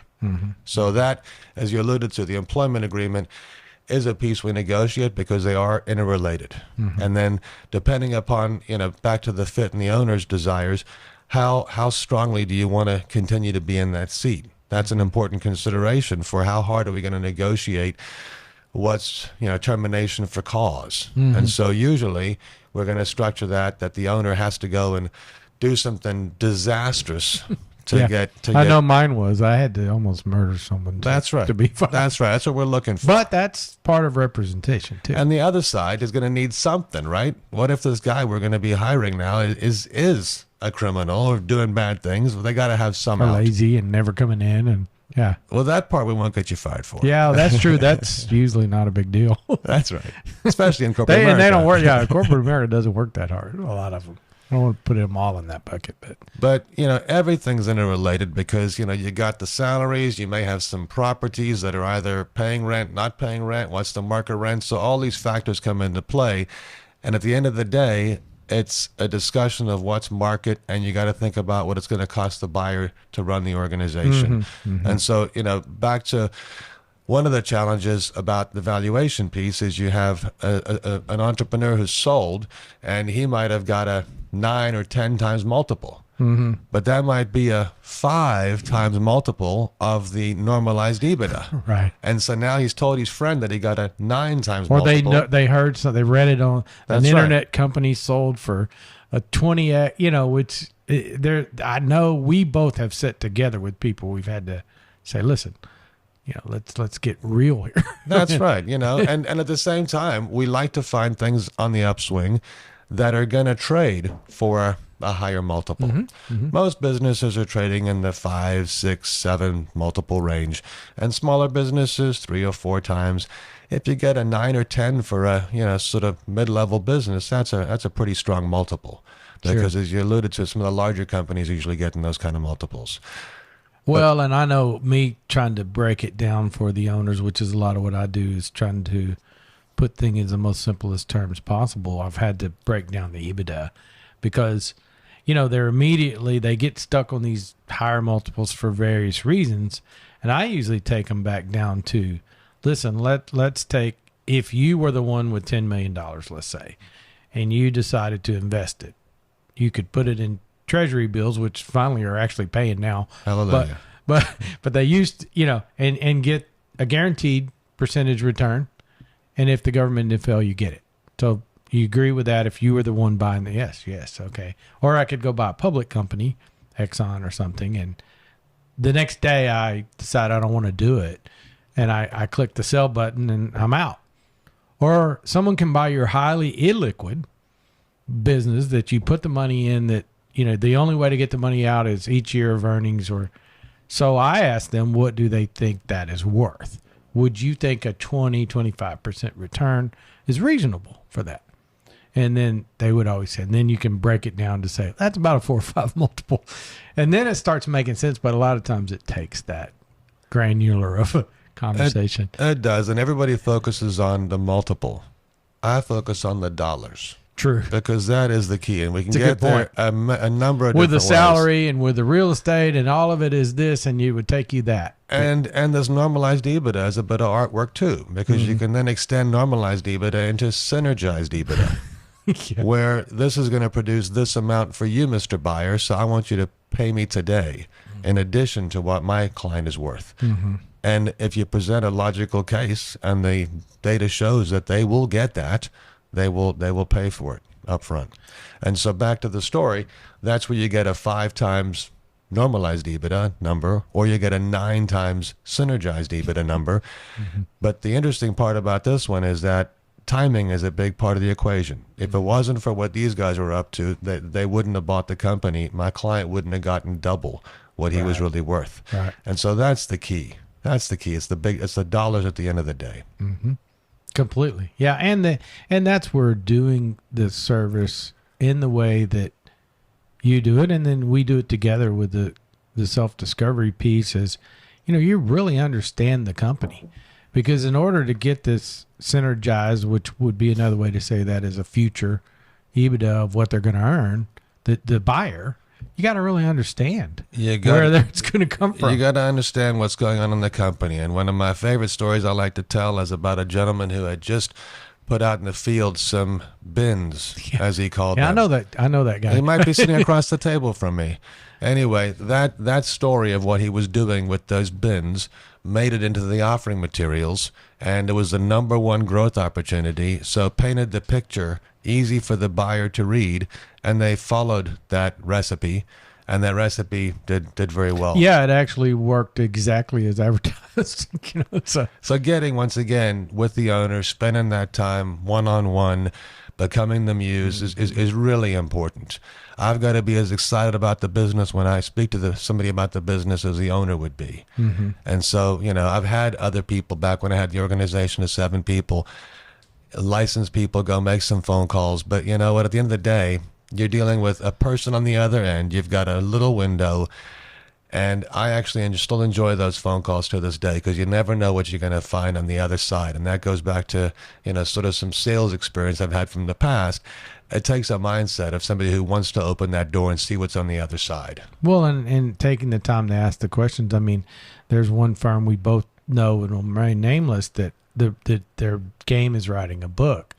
So that, as you alluded to, the employment agreement is a piece we negotiate because they are interrelated. And then depending upon, back to the fit and the owner's desires, how strongly do you want to continue to be in that seat? That's an important consideration for how hard are we going to negotiate what's, termination for cause. And so usually we're going to structure that the owner has to go and do something disastrous to get. I know mine was. I had to almost murder someone. That's right. To be fine. That's right. That's what we're looking for. But that's part of representation too. And the other side is going to need something, right? What if this guy we're going to be hiring now is a criminal or doing bad things? Well, they got to have some or out. Lazy and never coming in and. Yeah. Well, that part we won't get you fired for. Yeah, that's true. That's usually not a big deal. That's right. Especially in corporate America. And they don't work. Yeah, corporate America doesn't work that hard. A lot of them. I don't want to put them all in that bucket. But everything's interrelated because, you got the salaries. You may have some properties that are either paying rent, not paying rent. What's the market rent? So all these factors come into play. And at the end of the day, it's a discussion of what's market, and you got to think about what it's going to cost the buyer to run the organization. And so, back to one of the challenges about the valuation piece is you have an entrepreneur who's sold, and he might have got a 9 or 10 times multiple. But that might be a 5 times multiple of the normalized EBITDA. Right. And so now he's told his friend that he got a 9 times or multiple. Or they heard, so they read it on an internet company sold for a 20x, which I know we both have sat together with people. We've had to say, listen, let's get real here. That's right. And at the same time, we like to find things on the upswing that are going to trade for a higher multiple. Most businesses are trading in the 5, 6, 7 multiple range, and smaller businesses 3 or 4 times. If you get a 9 or 10 for a sort of mid-level business, that's a pretty strong multiple. Because as you alluded to, some of the larger companies are usually getting those kind of multiples. Well, and I know me trying to break it down for the owners, which is a lot of what I do, is trying to put things in the most simplest terms possible. I've had to break down the EBITDA because they get stuck on these higher multiples for various reasons. And I usually take them back down to, listen, let's take, if you were the one with $10 million, let's say, and you decided to invest it, you could put it in treasury bills, which finally are actually paying now. Hallelujah. But they used, and get a guaranteed percentage return. And if the government didn't fail, you get it. So you agree with that if you were the one buying the yes, okay. Or I could go buy a public company, Exxon or something, and the next day I decide I don't want to do it, and I click the sell button and I'm out. Or someone can buy your highly illiquid business that you put the money in that, the only way to get the money out is each year of earnings. Or so I ask them, what do they think that is worth? Would you think a 20-25% return is reasonable for that? And then they would always say, and then you can break it down to say, that's about a 4 or 5 multiple. And then it starts making sense. But a lot of times it takes that granular of a conversation. It does. And everybody focuses on the multiple. I focus on the dollars. True. Because that is the key, and we can It's a get good point. there a number of With the different ways. salary and with the real estate and all of it is this, and you would take you that. And this normalized EBITDA is a bit of artwork too, because you can then extend normalized EBITDA into synergized EBITDA, Yeah. where this is going to produce this amount for you, Mr. Buyer, so I want you to pay me today in addition to what my client is worth. And if you present a logical case and the data shows that they will get that, they will pay for it up front. And so back to the story, that's where you get a 5 times normalized EBITDA number, or you get a 9 times synergized EBITDA number. But the interesting part about this one is that timing is a big part of the equation. If it wasn't for what these guys were up to, they wouldn't have bought the company. My client wouldn't have gotten double what he was really worth. Right. And so that's the key. That's the key. It's the dollars at the end of the day. Completely. Yeah. And that's where doing the service in the way that you do it, and then we do it together with the self-discovery piece is, you really understand the company. Because in order to get this synergized, which would be another way to say that is a future EBITDA of what they're going to earn, the buyer, you got to really understand where it's going to come from. You got to understand what's going on in the company. And one of my favorite stories I like to tell is about a gentleman who had just put out in the field some bins, as he called them. I know that guy. He might be sitting across the table from me. Anyway, that story of what he was doing with those bins made it into the offering materials, and it was the number one growth opportunity. So painted the picture easy for the buyer to read, and they followed that recipe, and that recipe did very well. Yeah, it actually worked exactly as advertised. So getting, once again, with the owner, spending that time one-on-one, becoming the muse is really important. I've got to be as excited about the business when I speak to somebody about the business as the owner would be. And so, I've had other people back when I had the organization of 7 people, licensed people, go make some phone calls. But you know what? At the end of the day, you're dealing with a person on the other end. You've got a little window. And I actually still enjoy those phone calls to this day, because you never know what you're going to find on the other side. And that goes back to, sort of some sales experience I've had from the past. It takes a mindset of somebody who wants to open that door and see what's on the other side. Well, and taking the time to ask the questions. I mean, there's one firm we both know and will remain nameless that their game is writing a book.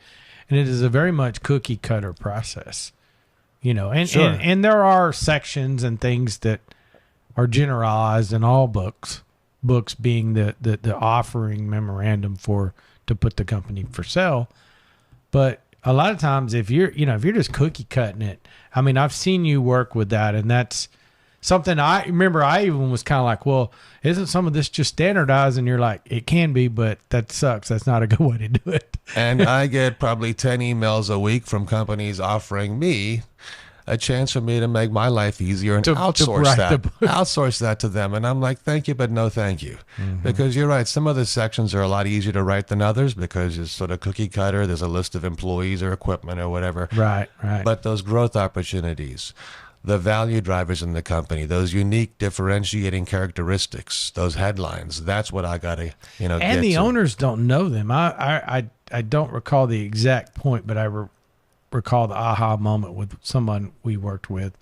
And it is a very much cookie cutter process, and, Sure. and there are sections and things that are generalized in all books being the offering memorandum to put the company for sale. But a lot of times if you're just cookie cutting it, I mean, I've seen you work with that, and that's something I remember. I even was kind of like, well, isn't some of this just standardized? And you're like, it can be, but that sucks. That's not a good way to do it. And I get probably 10 emails a week from companies offering me a chance for me to make my life easier and outsource that to them. And I'm like, thank you, but no thank you. Because you're right, some of the sections are a lot easier to write than others, because it's sort of cookie cutter. There's a list of employees or equipment or whatever. Right. But those growth opportunities, the value drivers in the company, those unique differentiating characteristics, those headlines, that's what I got to, get And the to. owners don't know them. I don't recall the exact point, but I recall the aha moment with someone we worked with,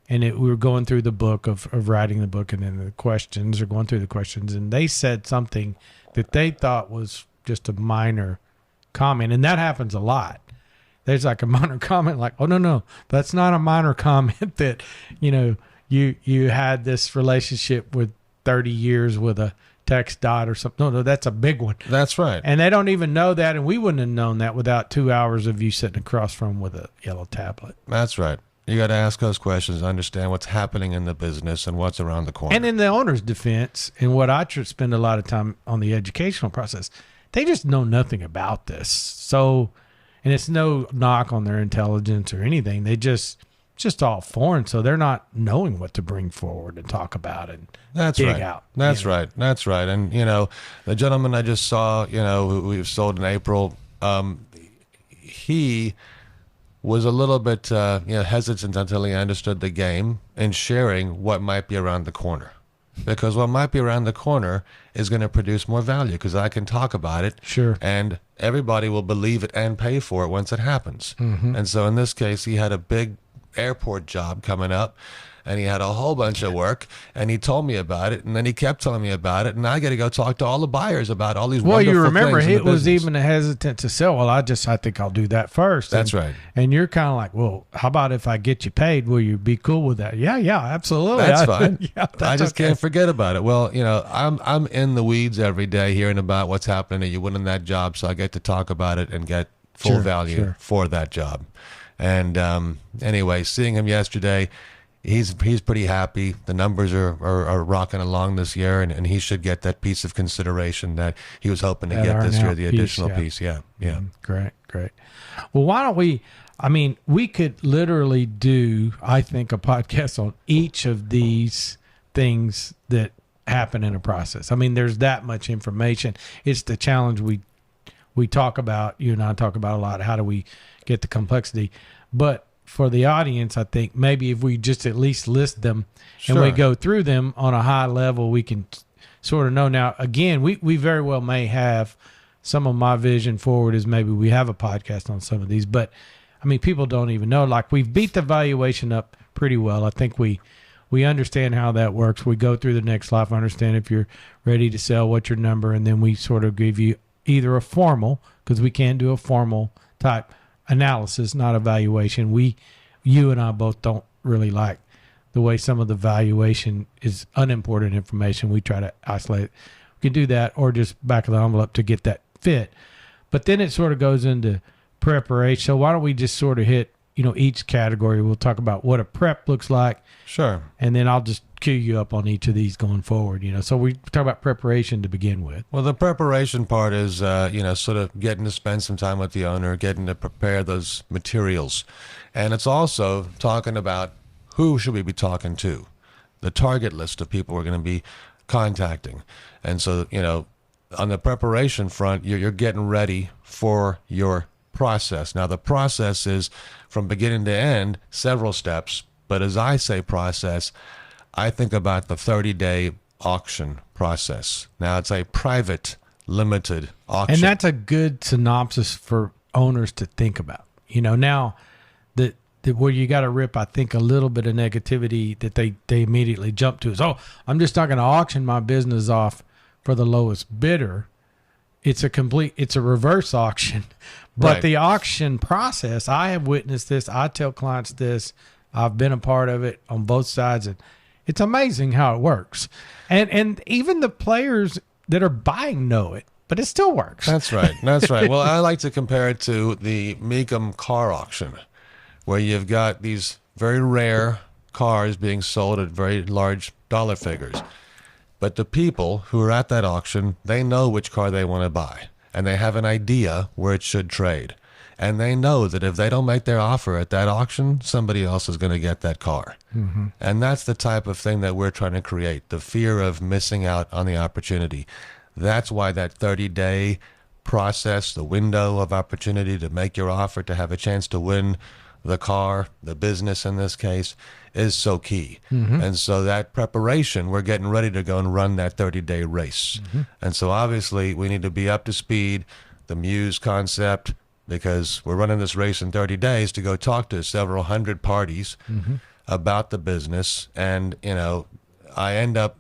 and we were going through the book of writing the book, and then going through the questions, and they said something that they thought was just a minor comment, and that happens a lot. There's like a minor comment, like, oh no, that's not a minor comment that you had this relationship with 30 years with a text dot or something. No, that's a big one. That's right. And they don't even know that, and we wouldn't have known that without 2 hours of you sitting across from them with a yellow tablet. That's right. You got to ask those questions, understand what's happening in the business and what's around the corner. And in the owner's defense, and what I spend a lot of time on the educational process, they just know nothing about this. So, and it's no knock on their intelligence or anything. They just all foreign, so they're not knowing what to bring forward and talk about and dig out. That's right. And, the gentleman I just saw, who we've sold in April, he was a little bit hesitant until he understood the game and sharing what might be around the corner. because what might be around the corner is going to produce more value because I can talk about it. Sure. And everybody will believe it and pay for it once it happens. And so in this case, he had a big airport job coming up, and he had a whole bunch of work, and he told me about it, and then he kept telling me about it, and I got to go talk to all the buyers about all these wonderful you remember things in he the was business. even hesitant to sell. Well, I think I'll do that first. That's right. And you're kind of like, well, how about if I get you paid? Will you be cool with that? Yeah, absolutely. That's fine. Yeah, I just okay. can't forget about it. Well, I'm in the weeds every day hearing about what's happening and you winning that job, so I get to talk about it and get full Sure, value sure. for that job. And anyway, seeing him yesterday, he's pretty happy. The numbers are rocking along this year, and he should get that piece of consideration that he was hoping to That get this year, earn-out the piece, additional yeah. piece. Yeah. Great. Well, why don't we? I mean, we could literally do, I think, a podcast on each of these things that happen in a process. I mean, there's that much information. It's the challenge we talk about. You and I talk about a lot. How do we get the complexity? But for the audience, I think maybe if we just at least list them and we Sure. go through them on a high level, we can sort of know. Now, again, we very well may have some of my vision forward is maybe we have a podcast on some of these, but I mean, people don't even know. Like, we've beat the valuation up pretty well. I think we understand how that works. We go through the next life, understand if you're ready to sell, what's your number, and then we sort of give you either a formal, because we can't do a formal type analysis, not a valuation. You and I both don't really like the way some of the valuation is unimportant information. We try to isolate it. We can do that, or just back of the envelope to get that fit. But then it sort of goes into preparation. So why don't we just sort of hit, each category? We'll talk about what a prep looks like, Sure. and then I'll just cue you up on each of these going forward. So we talk about preparation to begin with. Well, the preparation part is, sort of getting to spend some time with the owner, getting to prepare those materials. And it's also talking about who should we be talking to, the target list of people we're going to be contacting. And so, on the preparation front, you're getting ready for your process. Now, the process is from beginning to end, several steps. But as I say process, I think about the 30-day auction process. Now, it's a private, limited auction. And that's a good synopsis for owners to think about. Now that where you got to rip, I think, a little bit of negativity that they immediately jump to is, I'm just not going to auction my business off for the lowest bidder. It's a reverse auction. But Right. the auction process, I have witnessed this. I tell clients this. I've been a part of it on both sides, and it's amazing how it works. And even the players that are buying know it, but it still works. That's right. That's right. Well, I like to compare it to the Mecum car auction, where you've got these very rare cars being sold at very large dollar figures. But the people who are at that auction, they know which car they want to buy, and they have an idea where it should trade. And they know that if they don't make their offer at that auction, somebody else is going to get that car. Mm-hmm. And that's the type of thing that we're trying to create, the fear of missing out on the opportunity. That's why that 30-day process, the window of opportunity to make your offer, to have a chance to win the car, the business in this case, is so key. Mm-hmm. And so that preparation, we're getting ready to go and run that 30-day race. Mm-hmm. And so obviously we need to be up to speed, the Muse concept, because we're running this race in 30 days to go talk to several hundred parties mm-hmm. about the business. And, I end up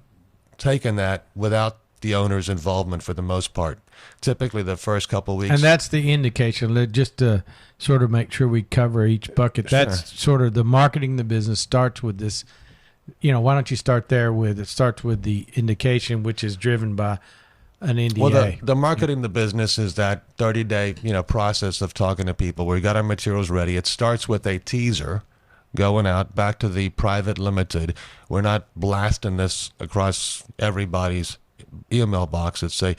taking that without the owner's involvement for the most part. Typically the first couple of weeks. And that's the indication, just to sort of make sure we cover each bucket. Sure. That's sort of the marketing the business starts with this. Why don't you start there with, it starts with the indication, which is driven by an NDA. Well, the marketing the business is that 30-day, process of talking to people where we got our materials ready. It starts with a teaser going out back to the private limited. We're not blasting this across everybody's email box. It's a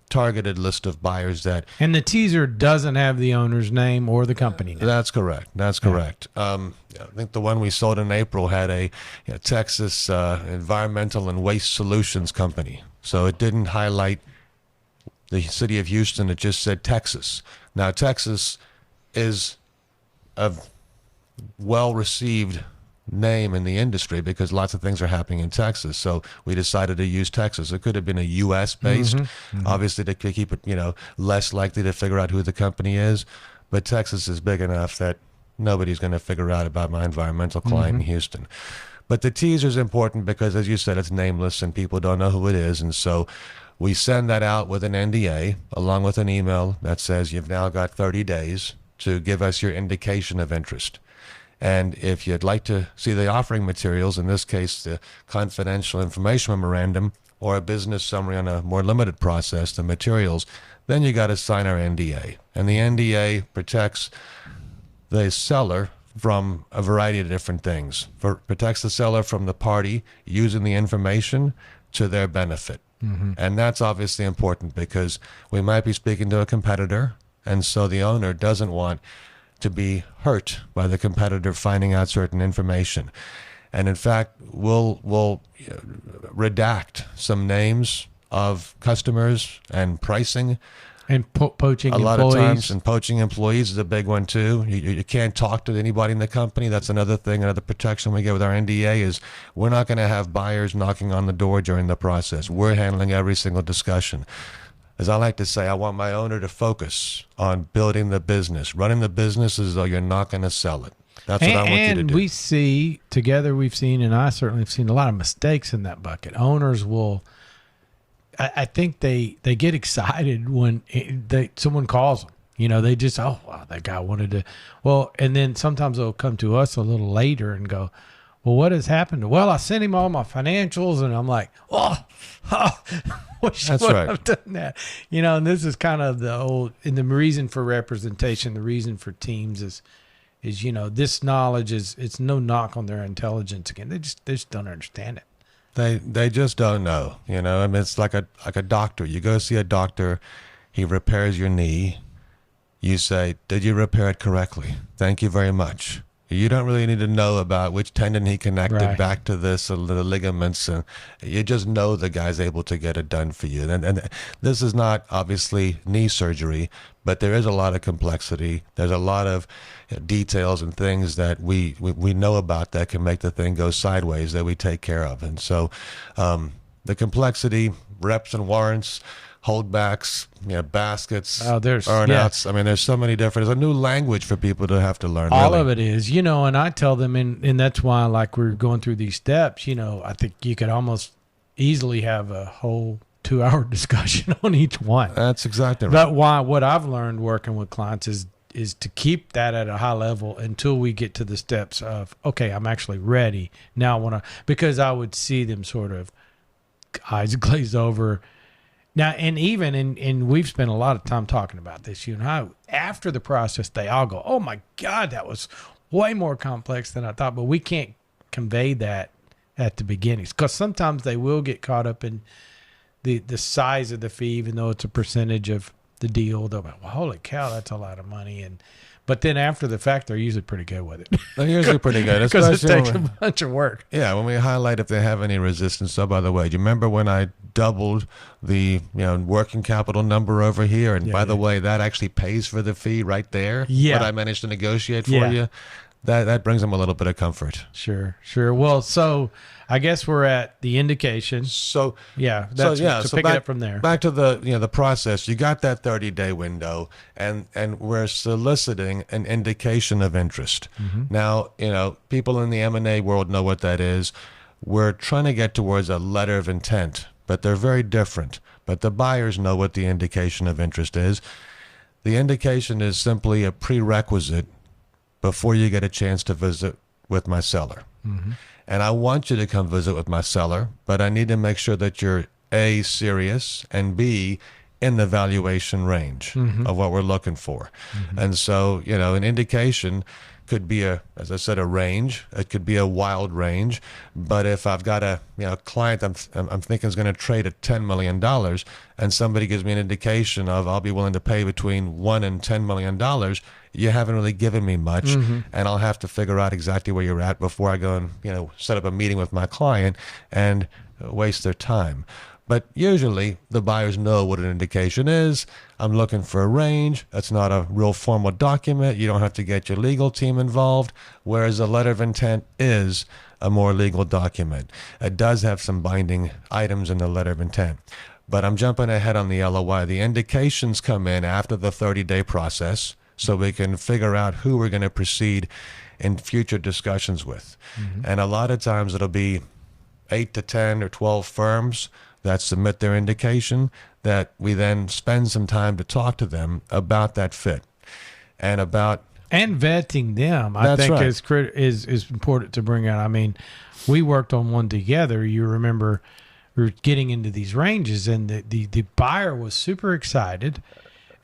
targeted list of buyers that. And the teaser doesn't have the owner's name or the company name. That's correct. That's correct. I think the one we sold in April had a Texas Environmental and Waste Solutions Company. So it didn't highlight the city of Houston. It just said Texas. Now, Texas is a well-received name in the industry because lots of things are happening in Texas. So we decided to use Texas. It could have been a U.S. based, obviously to keep it, less likely to figure out who the company is. But Texas is big enough that nobody's going to figure out about my environmental client in Houston. But the teaser is important because, as you said, it's nameless and people don't know who it is. And so we send that out with an NDA along with an email that says you've now got 30 days to give us your indication of interest. And if you'd like to see the offering materials, in this case, the confidential information memorandum or a business summary on a more limited process, the materials, then you got to sign our NDA. And the NDA protects the seller from a variety of different things. Protects the seller from the party using the information to their benefit. And that's obviously important because we might be speaking to a competitor, and so the owner doesn't want to be hurt by the competitor finding out certain information. And in fact, we'll redact some names of customers and pricing. And poaching a lot employees. of times, and poaching employees is a big one too. You can't talk to anybody in the company. That's another thing. Another protection we get with our NDA is we're not going to have buyers knocking on the door during the process. We're handling every single discussion. As I like to say, I want my owner to focus on building the business, running the business as though you're not going to sell it. That's what I want you to do. And we see together, we've seen, and I certainly have seen a lot of mistakes in that bucket. Owners will. I think they get excited when someone calls them. They just, oh, wow, that guy wanted to. Well, and then sometimes they'll come to us a little later and go, well, what has happened? Well, I sent him all my financials, and I'm like, wish I would have done that. And this is kind of the old, and the reason for representation, the reason for teams is this knowledge it's no knock on their intelligence again. They just don't understand it. They just don't know, I mean, it's like a doctor. You go see a doctor, he repairs your knee. You say, did you repair it correctly? Thank you very much. You don't really need to know about which tendon he connected back to this, or the ligaments. And you just know the guy's able to get it done for you. And this is not obviously knee surgery, but there is a lot of complexity. There's a lot of details and things that we know about that can make the thing go sideways that we take care of. And so the complexity, reps and warrants, holdbacks, baskets, earnouts. I mean, there's so many different. There's a new language for people to have to learn. All of it is, and I tell them, and that's why, like we're going through these steps. I think you could almost easily have a whole 2-hour discussion on each one. That's exactly right. But what I've learned working with clients is to keep that at a high level until we get to the steps of, okay, I'm actually ready now. Because I would see them sort of eyes glaze over. Now, and we've spent a lot of time talking about this, you and I. After the process, they all go, oh, my God, that was way more complex than I thought. But we can't convey that at the beginnings because sometimes they will get caught up in the size of the fee, even though it's a percentage of the deal. They'll be, well, holy cow, that's a lot of money. But then after the fact, they're usually pretty good with it. They're usually pretty good. Because it takes a bunch of work. Yeah, when we highlight if they have any resistance. So, by the way, do you remember when I doubled the working capital number over here? And by the way, that actually pays for the fee right there. Yeah. What I managed to negotiate for you. That brings them a little bit of comfort. Sure. Well, so I guess we're at the indication. So pick it up from there. Back to the process. You got that 30-day window, and we're soliciting an indication of interest. Now, people in the M&A world know what that is. We're trying to get towards a letter of intent, but they're very different. But the buyers know what the indication of interest is. The indication is simply a prerequisite before you get a chance to visit with my seller. And I want you to come visit with my seller, but I need to make sure that you're A, serious, and B, in the valuation range of what we're looking for. And so, an indication could be as I said, a range. It could be a wild range. But if I've got a client I'm thinking is going to trade at $10 million, and somebody gives me an indication of I'll be willing to pay between $1 and $10 million, you haven't really given me much, and I'll have to figure out exactly where you're at before I go and set up a meeting with my client and waste their time. But usually the buyers know what an indication is. I'm looking for a range. That's not a real formal document. You don't have to get your legal team involved, whereas a letter of intent is a more legal document. It does have some binding items in the letter of intent. But I'm jumping ahead on the LOI. The indications come in after the 30-day process, so we can figure out who we're going to proceed in future discussions with. And a lot of times it'll be 8 to 10 or 12 firms that submit their indication, that we then spend some time to talk to them about that fit and about vetting them. I That's think right. is important to bring out. I mean, we worked on one together. You remember we were getting into these ranges, and the buyer was super excited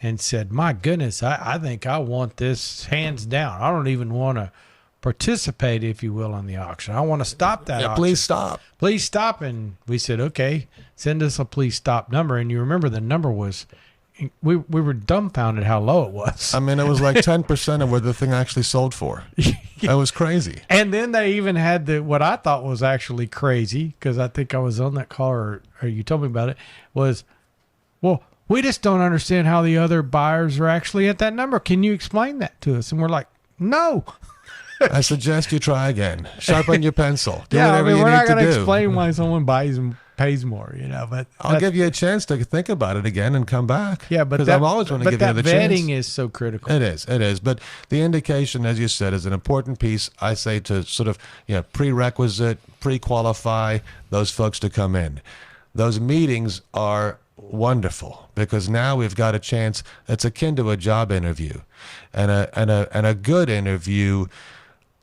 and said, "My goodness, I think I want this hands down. I don't even want to participate, if you will, on the auction. I want to stop that auction. please stop. Please stop." And we said, "Okay, send us a please stop number." And you remember the number was, we were dumbfounded how low it was. I mean, it was like 10% of what the thing actually sold for. That was crazy. And then they even had what I thought was actually crazy, because I think I was on that call, or you told me about it, was, well, we just don't understand how the other buyers are actually at that number. Can you explain that to us? And we're like, no. I suggest you try again. Sharpen your pencil. Do Yeah, I whatever mean, you we're need not to going to do. explain why someone buys and pays more, but I'll give you a chance to think about it again and come back. yeah, but because that, I'm always going to but give you that the vetting chance. is so critical. It is. But the indication, as you said, is an important piece, I say, to sort of prerequisite, pre-qualify those folks to come in. Those meetings are wonderful because now we've got a chance. It's akin to a job interview, and a good interview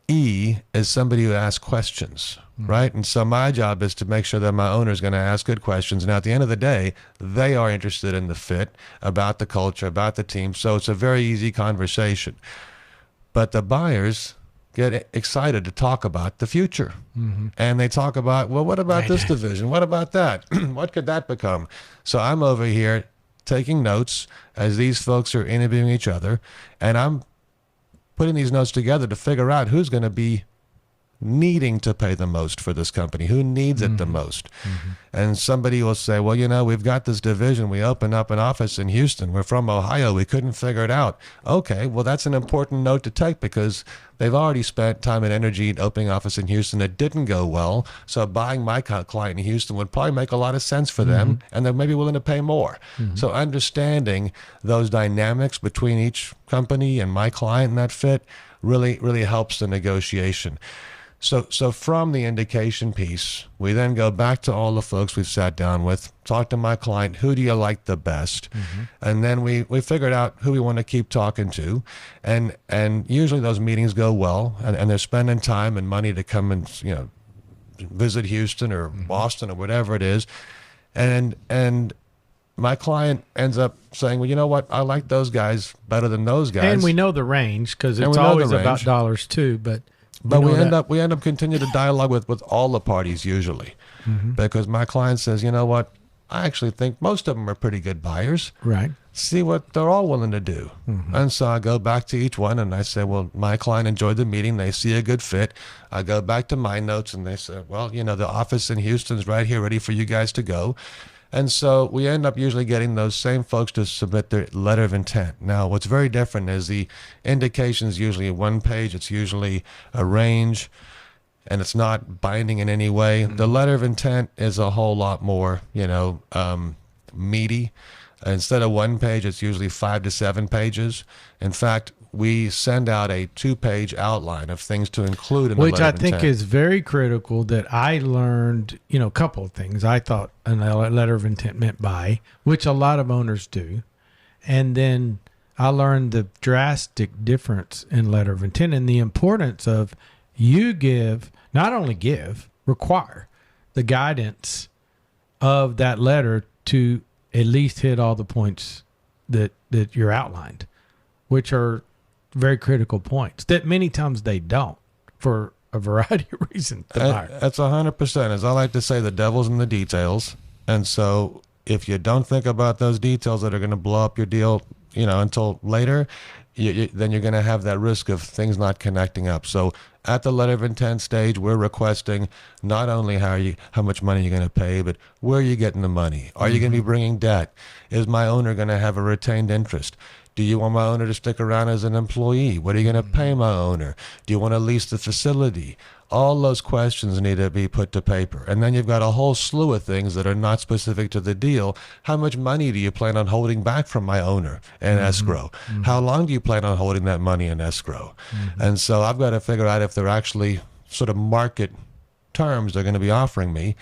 is somebody who asks questions, right? And so my job is to make sure that my owner is going to ask good questions. Now, at the end of the day, they are interested in the fit, about the culture, about the team. So it's a very easy conversation. But the buyers get excited to talk about the future. And they talk about, well, what about this division? What about that? What could that become? So I'm over here taking notes as these folks are interviewing each other, and I'm putting these notes together to figure out who's going to be needing to pay the most for this company, who needs it the most. And somebody will say, well, we've got this division. We opened up an office in Houston. We're from Ohio. We couldn't figure it out. Okay, well, that's an important note to take because they've already spent time and energy in opening office in Houston. It didn't go well. So buying my client in Houston would probably make a lot of sense for them, and they're maybe willing to pay more. So understanding those dynamics between each company and my client and that fit really, really helps the negotiation. So from the indication piece, we then go back to all the folks we've sat down with, talk to my client, who do you like the best? And then we figured out who we want to keep talking to. And usually those meetings go well, and they're spending time and money to come and, visit Houston or Boston or whatever it is. And my client ends up saying, well, you know what? I like those guys better than those guys. And we know the range, because it's we know always the about range. dollars too. But we end up continuing to dialogue with all the parties usually, because my client says, you know what? I actually think most of them are pretty good buyers. Right. See what they're all willing to do. And so I go back to each one and I say, well, my client enjoyed the meeting. They see a good fit. I go back to my notes and they say, well, the office in Houston's right here ready for you guys to go. And so we end up usually getting those same folks to submit their letter of intent. Now, what's very different is the indication is usually one page. It's usually a range, and it's not binding in any way. The letter of intent is a whole lot more, meaty. Instead of one page, it's usually 5 to 7 pages. In fact, we send out a 2-page outline of things to include in the Which letter I of think intent. is very critical, that I learned, a couple of things. I thought a letter of intent meant buy, which a lot of owners do. And then I learned the drastic difference in letter of intent and the importance of require the guidance of that letter to at least hit all the points that you're outlined, which are very critical points that many times they don't, for a variety of reasons. That's 100%. As I like to say, the devil's in the details. And so if you don't think about those details that are going to blow up your deal, until later, then you're going to have that risk of things not connecting up. So at the letter of intent stage, we're requesting not only how much money you're going to pay, but where are you getting the money? Are you going to be bringing debt? Is my owner going to have a retained interest? Do you want my owner to stick around as an employee? What are you going to pay my owner? Do you want to lease the facility? All those questions need to be put to paper. And then you've got a whole slew of things that are not specific to the deal. How much money do you plan on holding back from my owner in escrow? How long do you plan on holding that money in escrow? And so I've got to figure out if they're actually sort of market terms they're going to be offering me.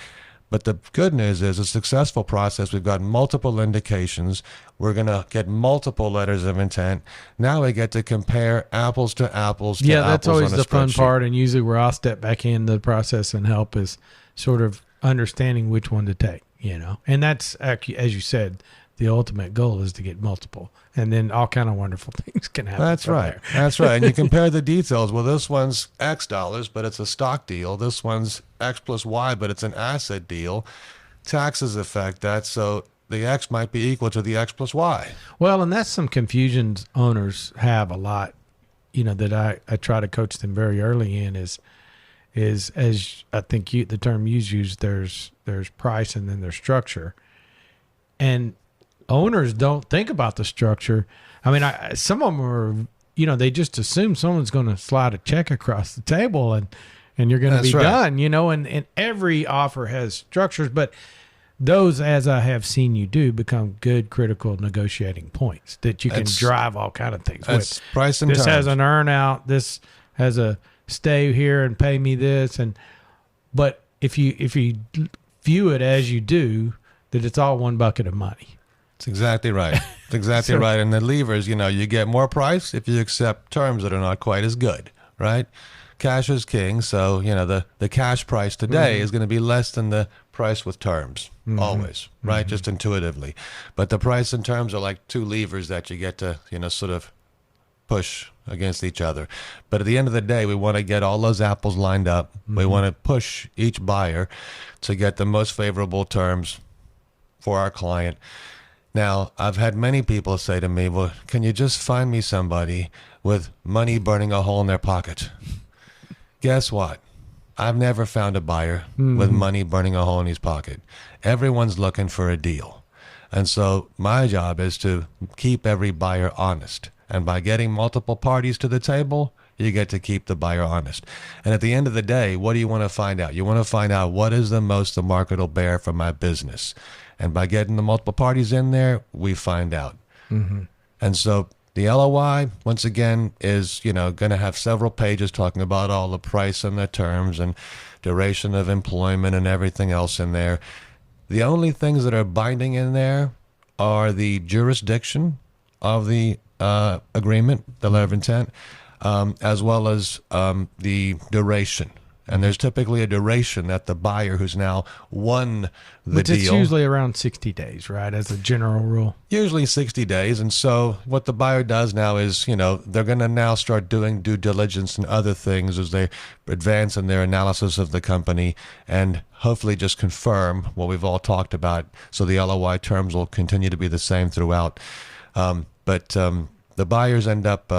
But the good news is a successful process. We've got multiple indications. We're going to get multiple letters of intent. Now we get to compare apples to apples to Yeah, that's apples always on a the fun spreadsheet. part. And usually where I'll step back in the process and help is sort of understanding which one to take, And that's, actually, as you said, the ultimate goal is to get multiple. And then all kind of wonderful things can happen. That's right. That's right. And you compare the details. Well, this one's X dollars, but it's a stock deal. This one's X plus Y, but it's an asset deal. Taxes affect that. So the X might be equal to the X plus Y. Well, and that's some confusions owners have a lot, that I try to coach them very early in is as I think the term you use, there's price and then there's structure. And owners don't think about the structure. I mean, some of them are, they just assume someone's going to slide a check across the table and you're going to be done, and every offer has structures, but those, as I have seen you do, become good critical negotiating points that you can drive all kind of things That's with. price and This terms. has an earn out. This has a stay here and pay me this. But if you view it as you do, that it's all one bucket of money. That's exactly right. That's exactly right. And the levers, you get more price if you accept terms that are not quite as good, right? Cash is king. So, the cash price today is going to be less than the price with terms, always, right? Just intuitively. But the price and terms are like two levers that you get to, sort of push against each other. But at the end of the day, we want to get all those apples lined up. We want to push each buyer to get the most favorable terms for our client. Now, I've had many people say to me, well, can you just find me somebody with money burning a hole in their pocket? Guess what? I've never found a buyer with money burning a hole in his pocket. Everyone's looking for a deal. And so my job is to keep every buyer honest. And by getting multiple parties to the table, you get to keep the buyer honest. And at the end of the day, what do you want to find out? You want to find out what is the most the market will bear for my business. And by getting the multiple parties in there, we find out. And so the LOI, once again, is, going to have several pages talking about all the price and the terms and duration of employment and everything else in there. The only things that are binding in there are the jurisdiction of the agreement, the letter of intent, as well as the duration. And there's typically a duration that the buyer who's now won the deal. It's usually around 60 days, right, as a general rule? Usually 60 days. And so what the buyer does now is, they're going to now start doing due diligence and other things as they advance in their analysis of the company and hopefully just confirm what we've all talked about. So the LOI terms will continue to be the same throughout. But the buyers end up...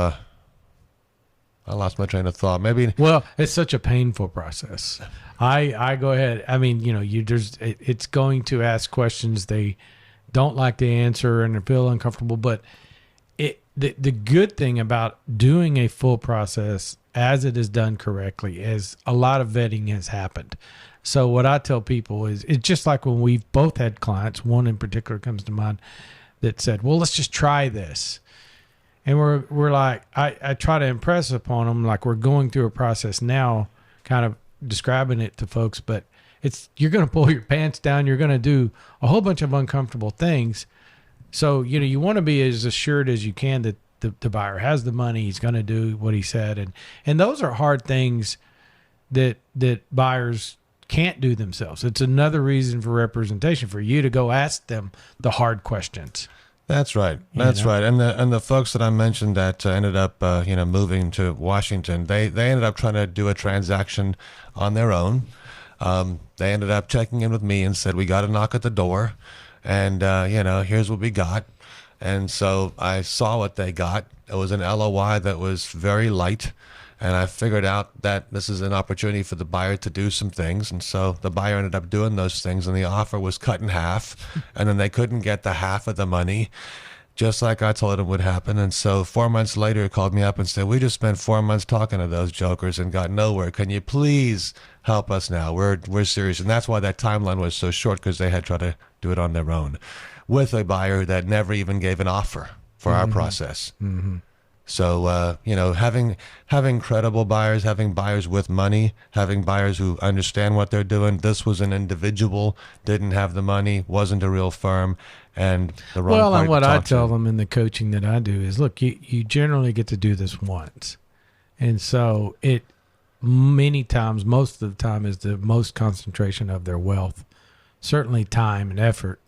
I lost my train of thought. Maybe. Well, it's such a painful process. I go ahead. I mean, it's going to ask questions they don't like to answer and feel uncomfortable. But the good thing about doing a full process as it is done correctly is a lot of vetting has happened. So what I tell people is it's just like when we've both had clients. One in particular comes to mind that said, "Well, let's just try this." And we're like, I try to impress upon them, like we're going through a process now, kind of describing it to folks, but you're going to pull your pants down. You're going to do a whole bunch of uncomfortable things. So, you want to be as assured as you can that the buyer has the money. He's going to do what he said. And those are hard things that buyers can't do themselves. It's another reason for representation, for you to go ask them the hard questions. That's right. That's right. And the folks that I mentioned that ended up, moving to Washington, they ended up trying to do a transaction on their own. They ended up checking in with me and said, we got a knock at the door and, here's what we got. And so I saw what they got. It was an LOI that was very light. And I figured out that this is an opportunity for the buyer to do some things. And so the buyer ended up doing those things, and the offer was cut in half. And then they couldn't get the half of the money, just like I told him would happen. And so 4 months later, he called me up and said, we just spent 4 months talking to those jokers and got nowhere. Can you please help us now? We're serious. And that's why that timeline was so short, because they had tried to do it on their own with a buyer that never even gave an offer for our process. So, having credible buyers, having buyers with money, having buyers who understand what they're doing. This was an individual, didn't have the money, wasn't a real firm, and the wrong Well, party and what to I talk tell to. them in the coaching that I do is, look, you generally get to do this once. And so it many times, most of the time, is the most concentration of their wealth, certainly time and effort.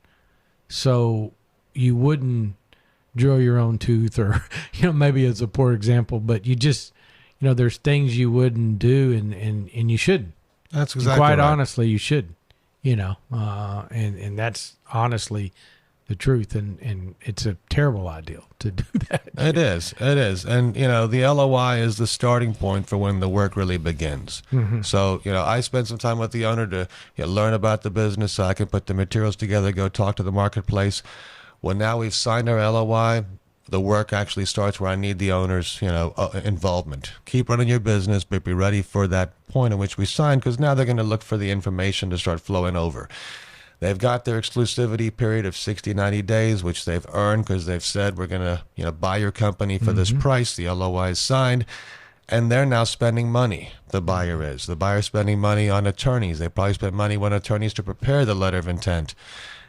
So you wouldn't drill your own tooth, or, maybe it's a poor example, but you just, there's things you wouldn't do, and you shouldn't. That's And exactly quite right. honestly, you should, and that's honestly the truth. And it's a terrible idea to do that. It is. And, the LOI is the starting point for when the work really begins. So, I spent some time with the owner to learn about the business so I can put the materials together, go talk to the marketplace. Well, now we've signed our LOI, the work actually starts where I need the owner's, involvement. Keep running your business, but be ready for that point at which we sign, because now they're going to look for the information to start flowing over. They've got their exclusivity period of 60, 90 days, which they've earned because they've said, we're going to, buy your company for this price. The LOI is signed, and they're now spending money. The buyer is. The buyer's spending money on attorneys. They probably spent money on attorneys to prepare the letter of intent.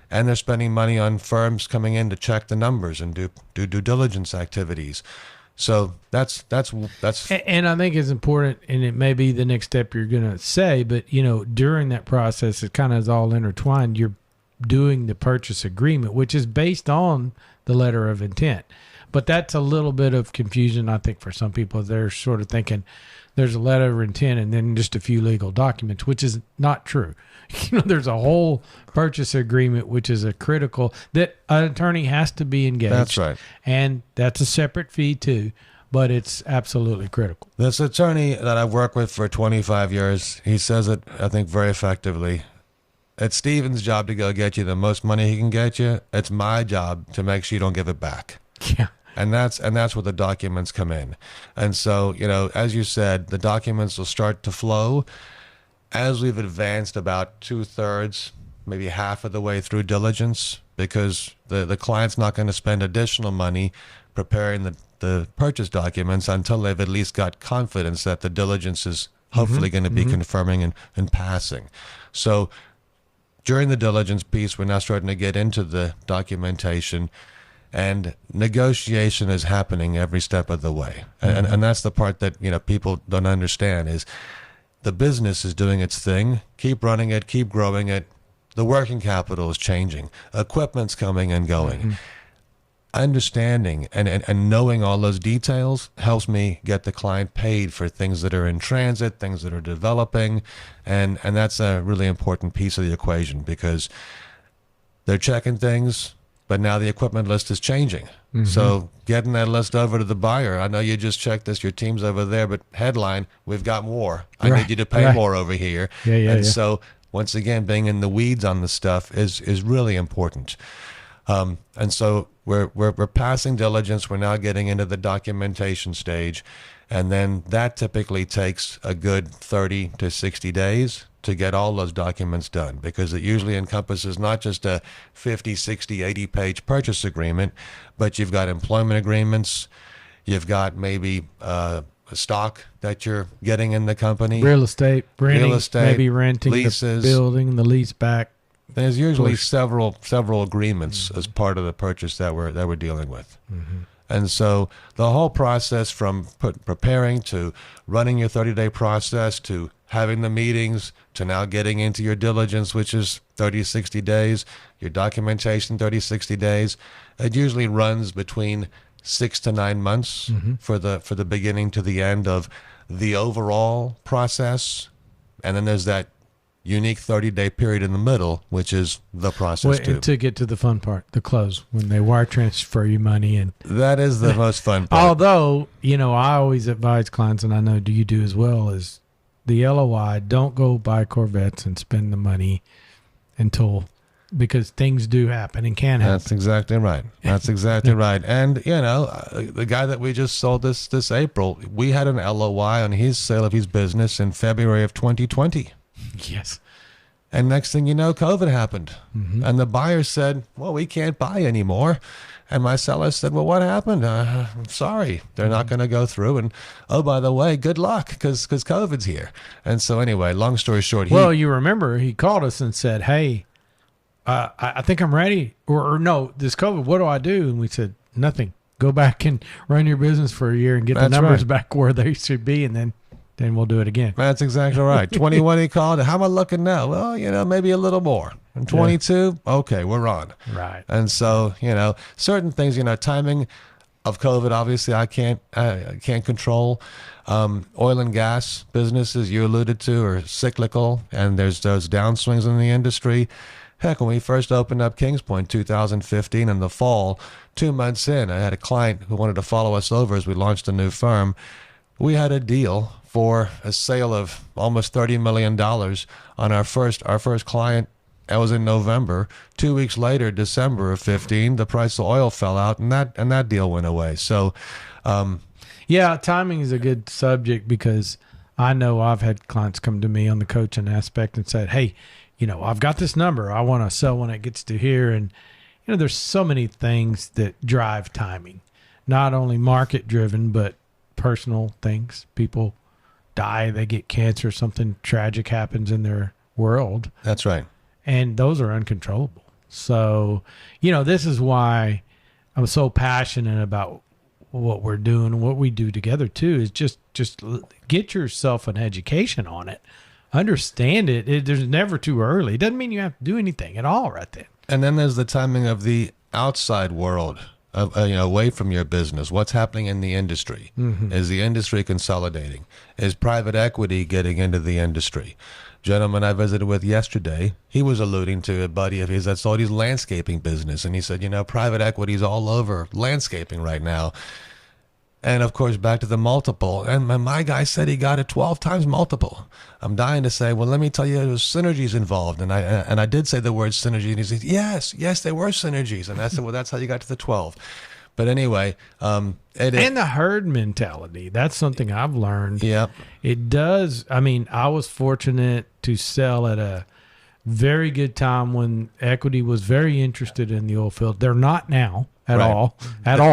And they're spending money on firms coming in to check the numbers and do due diligence activities. So that's. And I think it's important, and it may be the next step you're going to say, but during that process, it kind of is all intertwined. You're doing the purchase agreement, which is based on the letter of intent. But that's a little bit of confusion, I think, for some people. They're sort of thinking there's a letter of intent and then just a few legal documents, which is not true. There's a whole purchase agreement, which is a critical, that an attorney has to be engaged. That's right. And that's a separate fee too, but it's absolutely critical. This attorney that I've worked with for 25 years, he says it, I think, very effectively. It's Steven's job to go get you the most money he can get you. It's my job to make sure you don't give it back. Yeah. And that's where the documents come in. And so, as you said, the documents will start to flow as we've advanced about 2/3, maybe half of the way through diligence, because the client's not going to spend additional money preparing the purchase documents until they've at least got confidence that the diligence is hopefully going to be confirming and passing. So during the diligence piece, we're now starting to get into the documentation, and negotiation is happening every step of the way. And that's the part that people don't understand is the business is doing its thing. Keep running it, keep growing it. The working capital is changing. Equipment's coming and going. Understanding and knowing all those details helps me get the client paid for things that are in transit, things that are developing, and that's a really important piece of the equation, because they're checking things, but now the equipment list is changing. So getting that list over to the buyer, I know you just checked this, your team's over there, but headline, we've got more. I need you to pay more over here. And so once again, being in the weeds on the stuff is really important. And so we're passing diligence. We're now getting into the documentation stage. And then that typically takes a good 30 to 60 days to get all those documents done, because it usually encompasses not just a 50, 60, 80 page purchase agreement, but you've got employment agreements, you've got maybe a stock that you're getting in the company, Real estate, renting, maybe renting leases, the building, the lease back. There's usually several agreements as part of the purchase that we're dealing with. And so the whole process from preparing to running your 30-day process to having the meetings to now getting into your diligence, which is 30, 60 days, your documentation, 30, 60 days, it usually runs between 6 to 9 months for the beginning to the end of the overall process. And then there's that unique 30-day period in the middle, which is the process too. To get to the fun part, the close, when they wire transfer you money. And that is the most fun part. although, I always advise clients, and I know you do as well, is the LOI, don't go buy Corvettes and spend the money because things do happen and can happen. That's exactly right. That's exactly right. And, the guy that we just sold this April, we had an LOI on his sale of his business in February of 2020. Yes. And next thing you know, COVID happened. Mm-hmm. And the buyer said, well, we can't buy anymore. And my seller said, well, what happened? I'm sorry. They're not going to go through. And, oh, by the way, good luck because COVID's here. And so anyway, long story short. You remember he called us and said, hey, I think I'm ready. Or no, this COVID, what do I do? And we said, nothing. Go back and run your business for a year and get the numbers back where they should be. And then we'll do it again. That's exactly right. 21, he called. How am I looking now? Well, maybe a little more. And 22, okay, we're on. Right. And so, certain things, timing of COVID, obviously I can't control. Oil and gas businesses you alluded to are cyclical, and there's those downswings in the industry. Heck, when we first opened up Kings Point 2015 in the fall, 2 months in, I had a client who wanted to follow us over as we launched a new firm. We had a deal for a sale of almost $30 million on our first client. That was in November. 2 weeks later, December of 15, the price of oil fell out, and that deal went away. So, timing is a good subject because I know I've had clients come to me on the coaching aspect and said, hey, I've got this number. I want to sell when it gets to here. And, there's so many things that drive timing, not only market driven, but personal things. People die, they get cancer, something tragic happens in their world. That's right. And those are uncontrollable. So, this is why I'm so passionate about what we're doing and what we do together too, is just get yourself an education on it. Understand it. There's never too early. It doesn't mean you have to do anything at all right then. And then there's the timing of the outside world, away from your business. What's happening in the industry? Mm-hmm. Is the industry consolidating? Is private equity getting into the industry? Gentleman I visited with yesterday, he was alluding to a buddy of his that sold his landscaping business. And he said, private equity is all over landscaping right now. And of course, back to the multiple. And my guy said he got a 12 times multiple. I'm dying to say, well, let me tell you, there's synergies involved. And I did say the word synergy. And he said, yes, there were synergies. And I said, well, that's how you got to the 12. But anyway, and the herd mentality, that's something I've learned. Yeah. It does. I mean, I was fortunate to sell at a very good time when equity was very interested in the oil field. They're not now at all.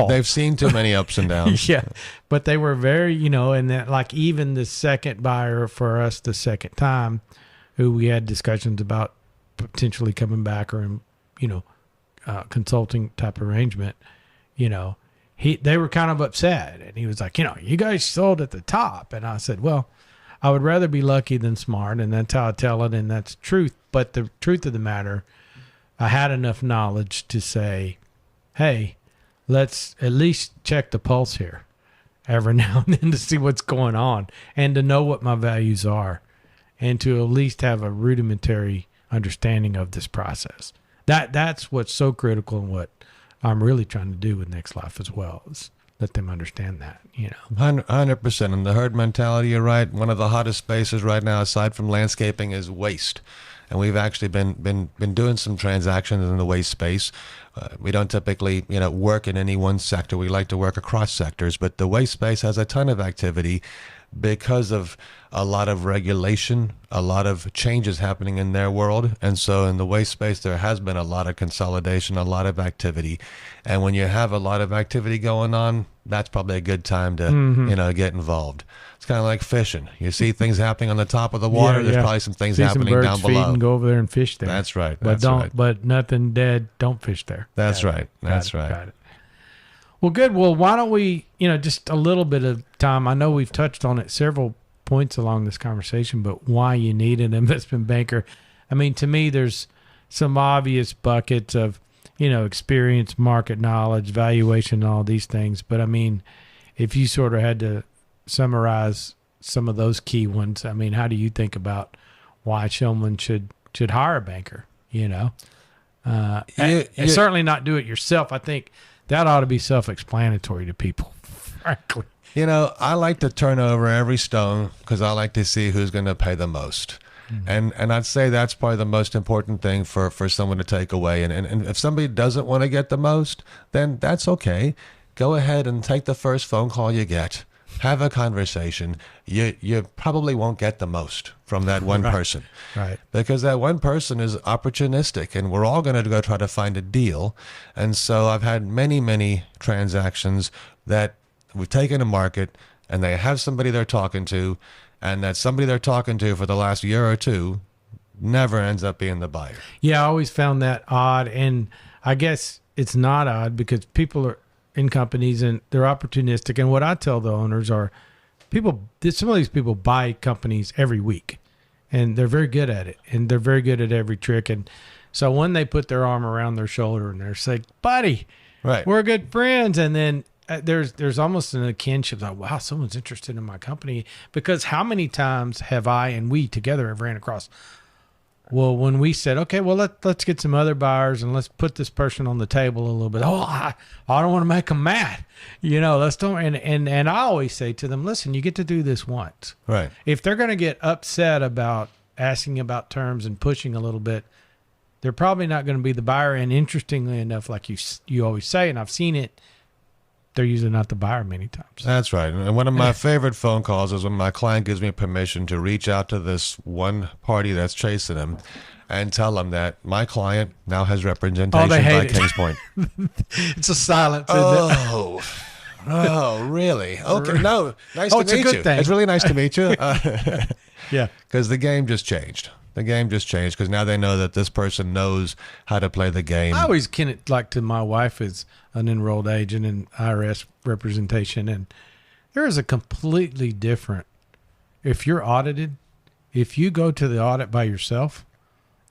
They've seen too many ups and downs. Yeah. But they were very, and that, like, even the second buyer for us the second time, who we had discussions about potentially coming back or, consulting type arrangement, they were kind of upset, and he was like, you guys sold at the top. And I said, well, I would rather be lucky than smart. And that's how I tell it. And that's truth. But the truth of the matter, I had enough knowledge to say, hey, let's at least check the pulse here every now and then to see what's going on and to know what my values are and to at least have a rudimentary understanding of this process. That's what's so critical and what I'm really trying to do with Next Life as well, is let them understand that, 100%. And the herd mentality, you're right. One of the hottest spaces right now, aside from landscaping, is waste. And we've actually been doing some transactions in the waste space. We don't typically, work in any one sector. We like to work across sectors, but the waste space has a ton of activity because of a lot of regulation, a lot of changes happening in their world. And so in the waste space, there has been a lot of consolidation, a lot of activity. And when you have a lot of activity going on, that's probably a good time to, get involved. It's kind of like fishing. You see things happening on the top of the water. There's probably some things happening down below. And go over there and fish there. That's right. But nothing dead. Don't fish there. That's right. That's right. Got it. Well, good. Well, why don't we, just a little bit of time. I know we've touched on it several points along this conversation, but why you need an investment banker. I mean, to me, there's some obvious buckets of, experience, market knowledge, valuation, all these things. But I mean, if you sort of had to summarize some of those key ones, I mean, how do you think about why someone should hire a banker, and You- certainly not do it yourself. I think that ought to be self-explanatory to people, frankly. I like to turn over every stone because I like to see who's going to pay the most. And I'd say that's probably the most important thing for someone to take away. And if somebody doesn't want to get the most, then that's okay. Go ahead and take the first phone call you get. Have a conversation. You probably won't get the most from that one person. Right. Because that one person is opportunistic, and we're all going to go try to find a deal. And so I've had many, many transactions that we've taken to market, and they have somebody they're talking to, and that somebody they're talking to for the last year or two never ends up being the buyer. Yeah, I always found that odd, and I guess it's not odd because people are in companies and they're opportunistic. And what I tell the owners are, some of these people buy companies every week, and they're very good at it, and they're very good at every trick. And so when they put their arm around their shoulder and they're saying, "Buddy, Right. we're good friends," and then there's almost a kinship like, wow, someone's interested in my company. Because how many times have I and we together have ran across, well, when we said, okay, well, let's get some other buyers and let's put this person on the table a little bit. Oh, I don't want to make them mad. Let's don't. And I always say to them, listen, you get to do this once. Right. If they're going to get upset about asking about terms and pushing a little bit, they're probably not going to be the buyer. And interestingly enough, like you always say, and I've seen it, they're usually not the buyer many times. That's right. And one of my favorite phone calls is when my client gives me permission to reach out to this one party that's chasing him and tell them that my client now has representation they hate by it. Kings Point. It's a silence. Isn't it? Oh, really? Okay. No, nice to it's a meet good you. thing. It's really nice to meet you. Yeah. Because the game just changed. The game just changed because now they know that this person knows how to play the game. I always kin it like to my wife is an enrolled agent in IRS representation, and there is a completely different. If you're audited, if you go to the audit by yourself,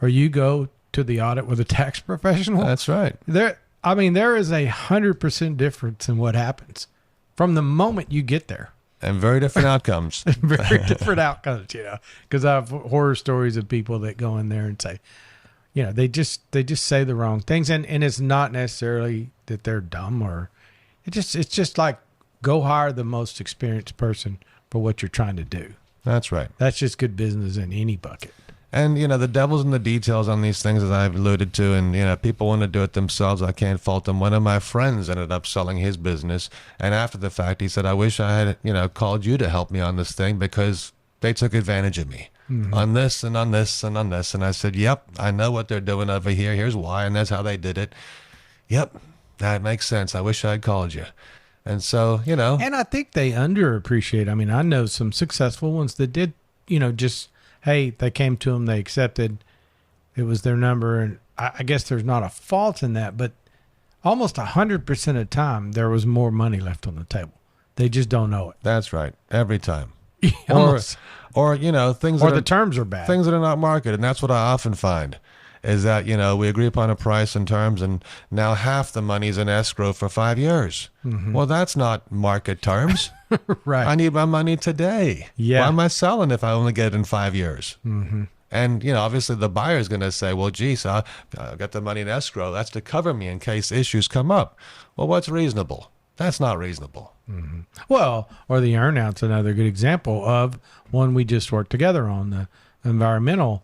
or you go to the audit with a tax professional, That's right. there is 100% difference in what happens from the moment you get there. And very different outcomes. Very different outcomes, because I have horror stories of people that go in there and say, they just say the wrong things, and it's not necessarily that they're dumb, or it's just like, go hire the most experienced person for what you're trying to do. That's right. That's just good business in any bucket. And, the devil's in the details on these things, as I've alluded to. And, people want to do it themselves. I can't fault them. One of my friends ended up selling his business. And after the fact, he said, I wish I had, called you to help me on this thing because they took advantage of me on this and on this and on this. And I said, yep, I know what they're doing over here. Here's why. And that's how they did it. Yep, that makes sense. I wish I had called you. And so, And I think they underappreciate. I mean, I know some successful ones that did, just, hey, they came to them, they accepted, it was their number. And I guess there's not a fault in that, but almost 100% of the time, there was more money left on the table. They just don't know it. That's right. Every time. Almost. Or things Or that the terms are bad. things that are not marketed. And that's what I often find is that, we agree upon a price and terms, and now half the money's in escrow for 5 years. Well, that's not market terms. Right. I need my money today. Yeah. Why am I selling if I only get it in 5 years? And, obviously the buyer's going to say, well, geez, I got the money in escrow. That's to cover me in case issues come up. Well, what's reasonable? That's not reasonable. Well, or the earnout's another good example of one we just worked together on, the environmental,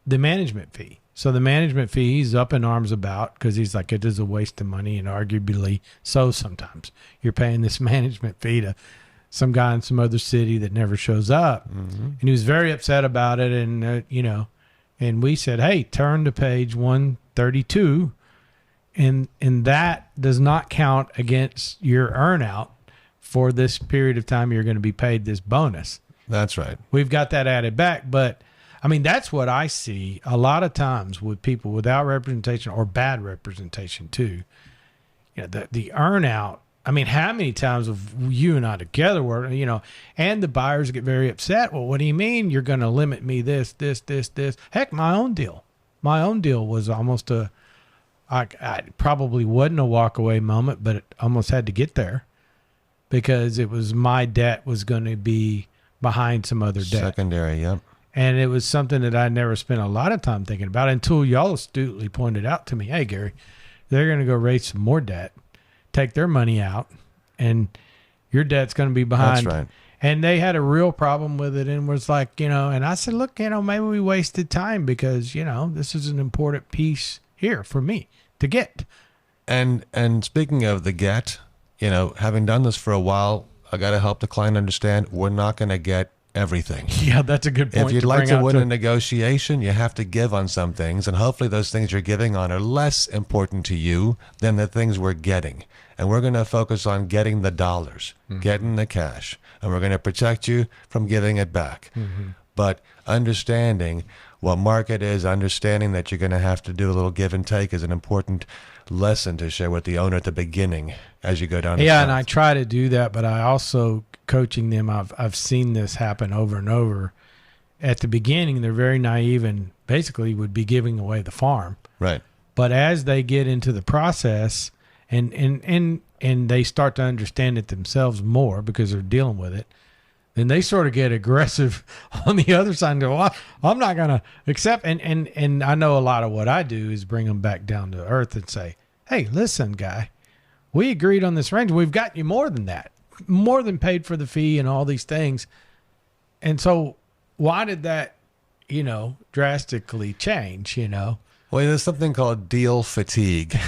the management fee. So the management fee he's up in arms about because he's like, it is a waste of money, and arguably so sometimes. You're paying this management fee to some guy in some other city that never shows up. And he was very upset about it. And, and we said, hey, turn to page 132. And that does not count against your earnout for this period of time you're going to be paid this bonus. That's right. We've got that added back. But, I mean, that's what I see a lot of times with people without representation or bad representation too. The earnout, I mean, how many times have you and I together were, and the buyers get very upset. Well, what do you mean you're going to limit me this? Heck, my own deal was almost I probably wasn't a walk away moment, but it almost had to get there because it was my debt was going to be behind some other debt. Secondary, yep. And it was something that I never spent a lot of time thinking about until y'all astutely pointed out to me, hey, Gary, they're going to go raise some more debt, take their money out, and your debt's going to be behind. That's right. And they had a real problem with it and was like, and I said, look, maybe we wasted time because, this is an important piece here for me to get. And speaking of the get, having done this for a while, I got to help the client understand we're not going to get everything. Yeah, that's a good point. If you'd like to win a negotiation, you have to give on some things, and hopefully those things you're giving on are less important to you than the things we're getting. And we're going to focus on getting the dollars, getting the cash, and we're going to protect you from giving it back. But understanding what market is, understanding that you're going to have to do a little give and take is an important lesson to share with the owner at the beginning as you go down the path. And I try to do that, but I also coaching them, I've seen this happen over and over. At the beginning, they're very naive and basically would be giving away the farm. Right. But as they get into the process and they start to understand it themselves more because they're dealing with it, then they sort of get aggressive on the other side and go, well, I'm not going to accept. And I know a lot of what I do is bring them back down to earth and say, hey, listen, guy, we agreed on this range. We've got you more than that, more than paid for the fee and all these things. And so why did that, drastically change, Well, there's something called deal fatigue.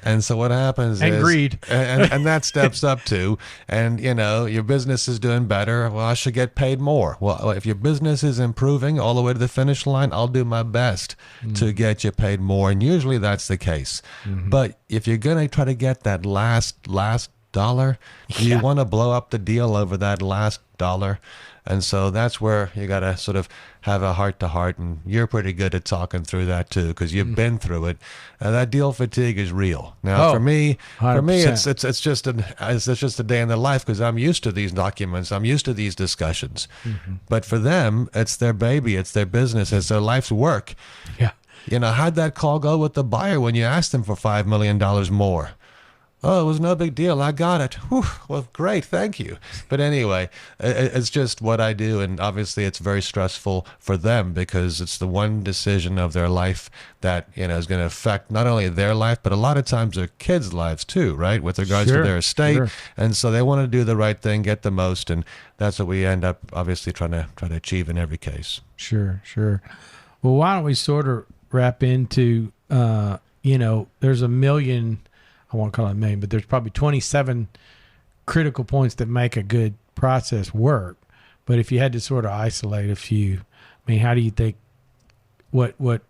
And so what happens and is greed. and that steps up to, and your business is doing better. Well, I should get paid more. Well, if your business is improving all the way to the finish line, I'll do my best to get you paid more. And usually that's the case. But if you're going to try to get that last dollar, you want to blow up the deal over that last dollar. And so that's where you got to sort of have a heart to heart, and you're pretty good at talking through that too, because you've been through it. That deal fatigue is real. Now, for me, 100%. it's just a day in the life because I'm used to these documents, I'm used to these discussions. But for them, it's their baby, it's their business, it's their life's work. Yeah. How'd that call go with the buyer when you asked them for $5 million more? Oh, it was no big deal. I got it. Whew, well, great. Thank you. But anyway, it's just what I do. And obviously it's very stressful for them because it's the one decision of their life that, is going to affect not only their life, but a lot of times their kids' lives too, right? With regards to their estate. Sure. And so they want to do the right thing, get the most. And that's what we end up obviously trying to achieve in every case. Sure. Well, why don't we sort of wrap into, there's a million, I won't call it a million, but there's probably 27 critical points that make a good process work. But if you had to sort of isolate a few, how do you think, what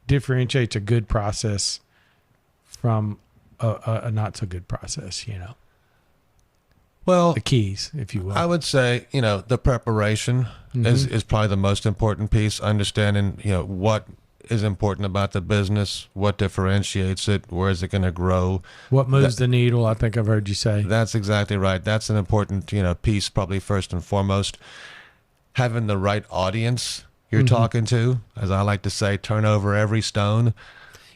differentiates a good process from a not so good process, Well, the keys, if you will. I would say, the preparation is probably the most important piece, understanding, what is important about the business, what differentiates it, where is it going to grow, what moves the needle. I think I've heard you say that's exactly right. That's an important piece, probably first and foremost. Having the right audience you're talking to, as I like to say, turn over every stone.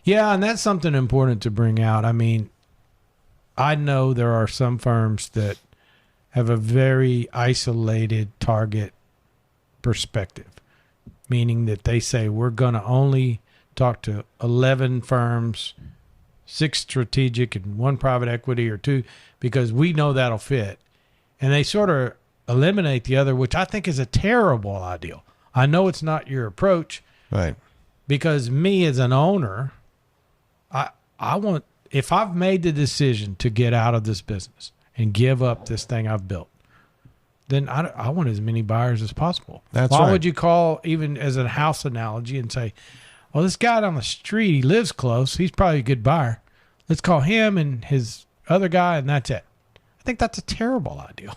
Yeah, and that's something important to bring out. I know there are some firms that have a very isolated target perspective, meaning that they say we're going to only talk to 11 firms, 6 strategic and 1 private equity or 2, because we know that'll fit. And they sort of eliminate the other, which I think is a terrible idea. I know it's not your approach. Right. Because me as an owner, I want, if I've made the decision to get out of this business and give up this thing I've built, then I want as many buyers as possible. That's Why right. would you call, even as a house analogy, and say, well, this guy down the street, he lives close. He's probably a good buyer. Let's call him and his other guy, and that's it. I think that's a terrible idea.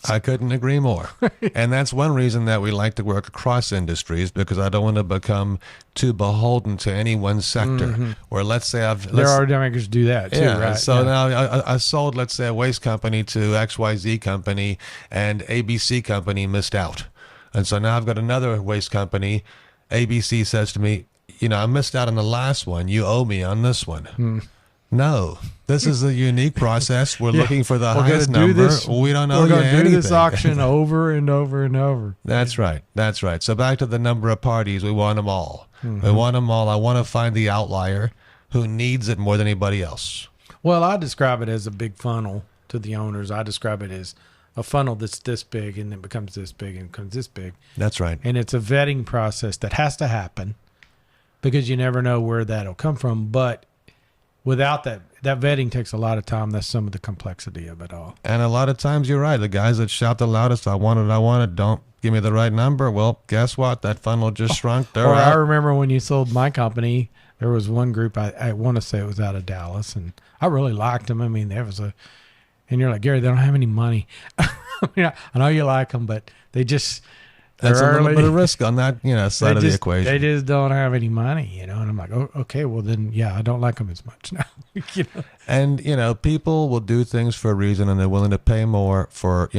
I couldn't agree more. And that's one reason that we like to work across industries, because I don't want to become too beholden to any one sector. Or let's say there are makers do that too, yeah, right? So now I sold, let's say, a waste company to XYZ company, and ABC company missed out. And so now I've got another waste company. ABC says to me, I missed out on the last one. You owe me on this one. No, this is a unique process. We're Yeah. looking for the We're gonna highest do number. this- We don't know We're going yet to do anything. this auction over and over and over. That's right. That's right. So back to the number of parties, we want them all. Mm-hmm. We want them all. I want to find the outlier who needs it more than anybody else. Well, I describe it as a big funnel to the owners. I describe it as a funnel that's this big and then becomes this big and becomes this big. That's right. And it's a vetting process that has to happen because you never know where that'll come from. But without that vetting takes a lot of time. That's some of the complexity of it all. And a lot of times you're right. The guys that shout the loudest, I want it, don't give me the right number. Well, guess what? That funnel just shrunk. They're Or I out. remember when you sold my company, there was one group, I want to say it was out of Dallas, and I really liked them. I mean, there was and you're like, Gary, they don't have any money. I know you like them, but they just, That's a they're little early. bit of risk on that, side of the equation. They just don't have any money, And I'm like, oh, okay, well then, yeah, I don't like them as much now. And, people will do things for a reason and they're willing to pay more for,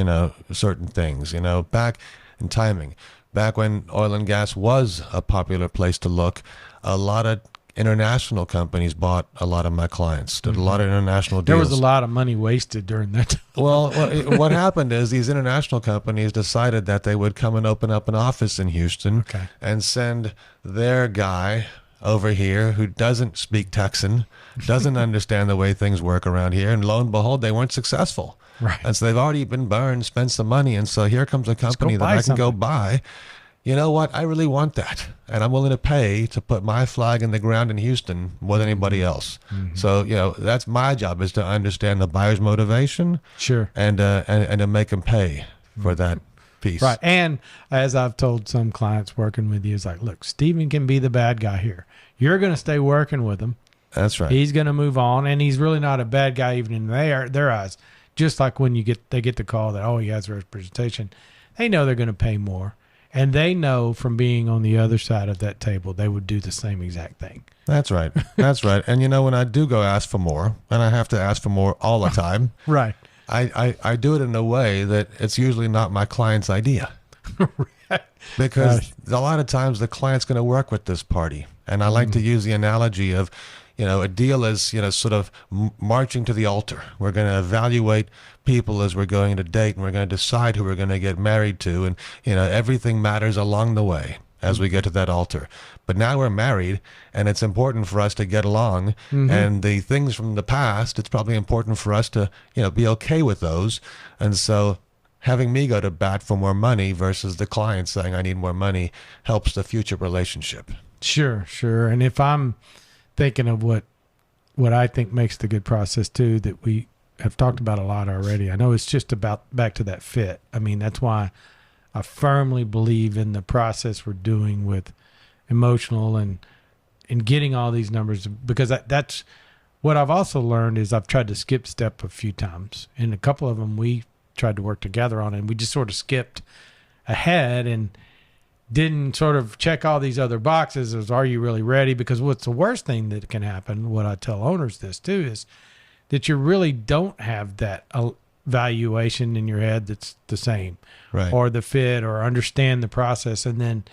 certain things, back in timing, back when oil and gas was a popular place to look, a lot of international companies bought a lot of my clients, did a lot of international There deals. was a lot of money wasted during that time. Well, what happened is these international companies decided that they would come and open up an office in Houston Okay. and send their guy over here who doesn't speak Texan, doesn't understand the way things work around here, and lo and behold, they weren't successful. Right. And so they've already been burned, spent some money, and so here comes a company that I can go buy. You know what? I really want that, and I'm willing to pay to put my flag in the ground in Houston more than anybody else. Mm-hmm. So that's my job, is to understand the buyer's motivation, Sure. and to make them pay for that piece. Right. And as I've told some clients working with you, it's like, look, Steven can be the bad guy here. You're going to stay working with him. That's right. He's going to move on, and he's really not a bad guy even in their eyes. Just like when they get the call that, oh, he has representation, they know they're going to pay more. And they know from being on the other side of that table, they would do the same exact thing. That's right. That's right. And when I do go ask for more, and I have to ask for more all the time, Right. I do it in a way that it's usually not my client's idea. Because a lot of times the client's going to work with this party. And I like to use the analogy of, a deal is, sort of marching to the altar. We're going to evaluate people as we're going to date, and we're going to decide who we're going to get married to. And, everything matters along the way as we get to that altar. But now we're married, and it's important for us to get along. And the things from the past, it's probably important for us to, be okay with those. And so having me go to bat for more money versus the client saying I need more money helps the future relationship. Sure. And if I'm thinking of what I think makes the good process too, that we have talked about a lot already. I know it's just about back to that fit. I mean, that's why I firmly believe in the process we're doing with emotional and getting all these numbers, because that's what I've also learned is I've tried to skip step a few times, and a couple of them we tried to work together on, and we just sort of skipped ahead and didn't sort of check all these other boxes as, are you really ready? Because what's the worst thing that can happen, what I tell owners this too, is that you really don't have that valuation in your head that's the same, Right. or the fit, or understand the process. And then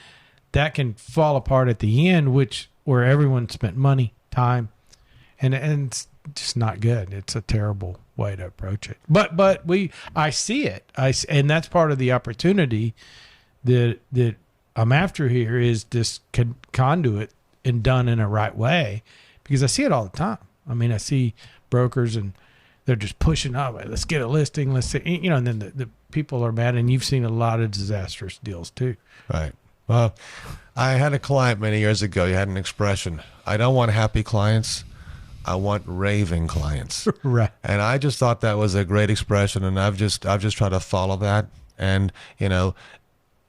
that can fall apart at the end, where everyone spent money, time, and it's just not good. It's a terrible way to approach it. But I see it. And that's part of the opportunity that I'm after here, is this conduit and done in a right way, because I see it all the time. I mean, I see brokers and they're just pushing up. Let's get a listing. Let's see, and then the people are mad, and you've seen a lot of disastrous deals too. Right. Well, I had a client many years ago. He had an expression: I don't want happy clients. I want raving clients. Right. And I just thought that was a great expression, and I've just tried to follow that, and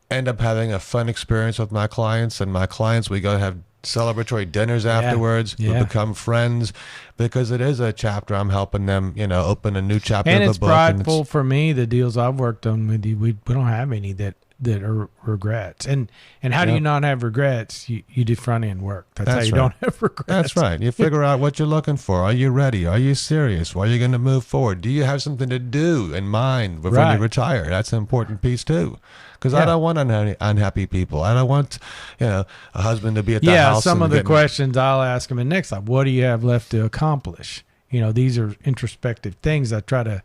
end up having a fun experience with my clients. And my clients, we go have celebratory dinners afterwards. Yeah. We become friends, because it is a chapter. I'm helping them, open a new chapter And of it's a book. prideful for me. The deals I've worked on with you, we don't have any that are regrets. And how do you not have regrets? You do front end work. That's how you right. don't have regrets. That's right. You figure out what you're looking for. Are you ready? Are you serious? Why are you going to move forward? Do you have something to do in mind before Right. you retire? That's an important piece too. Because I don't want unhappy people. I don't want, a husband to be at the house. Some and of the getting- questions I'll ask them in next life. What do you have left to accomplish? these are introspective things I try to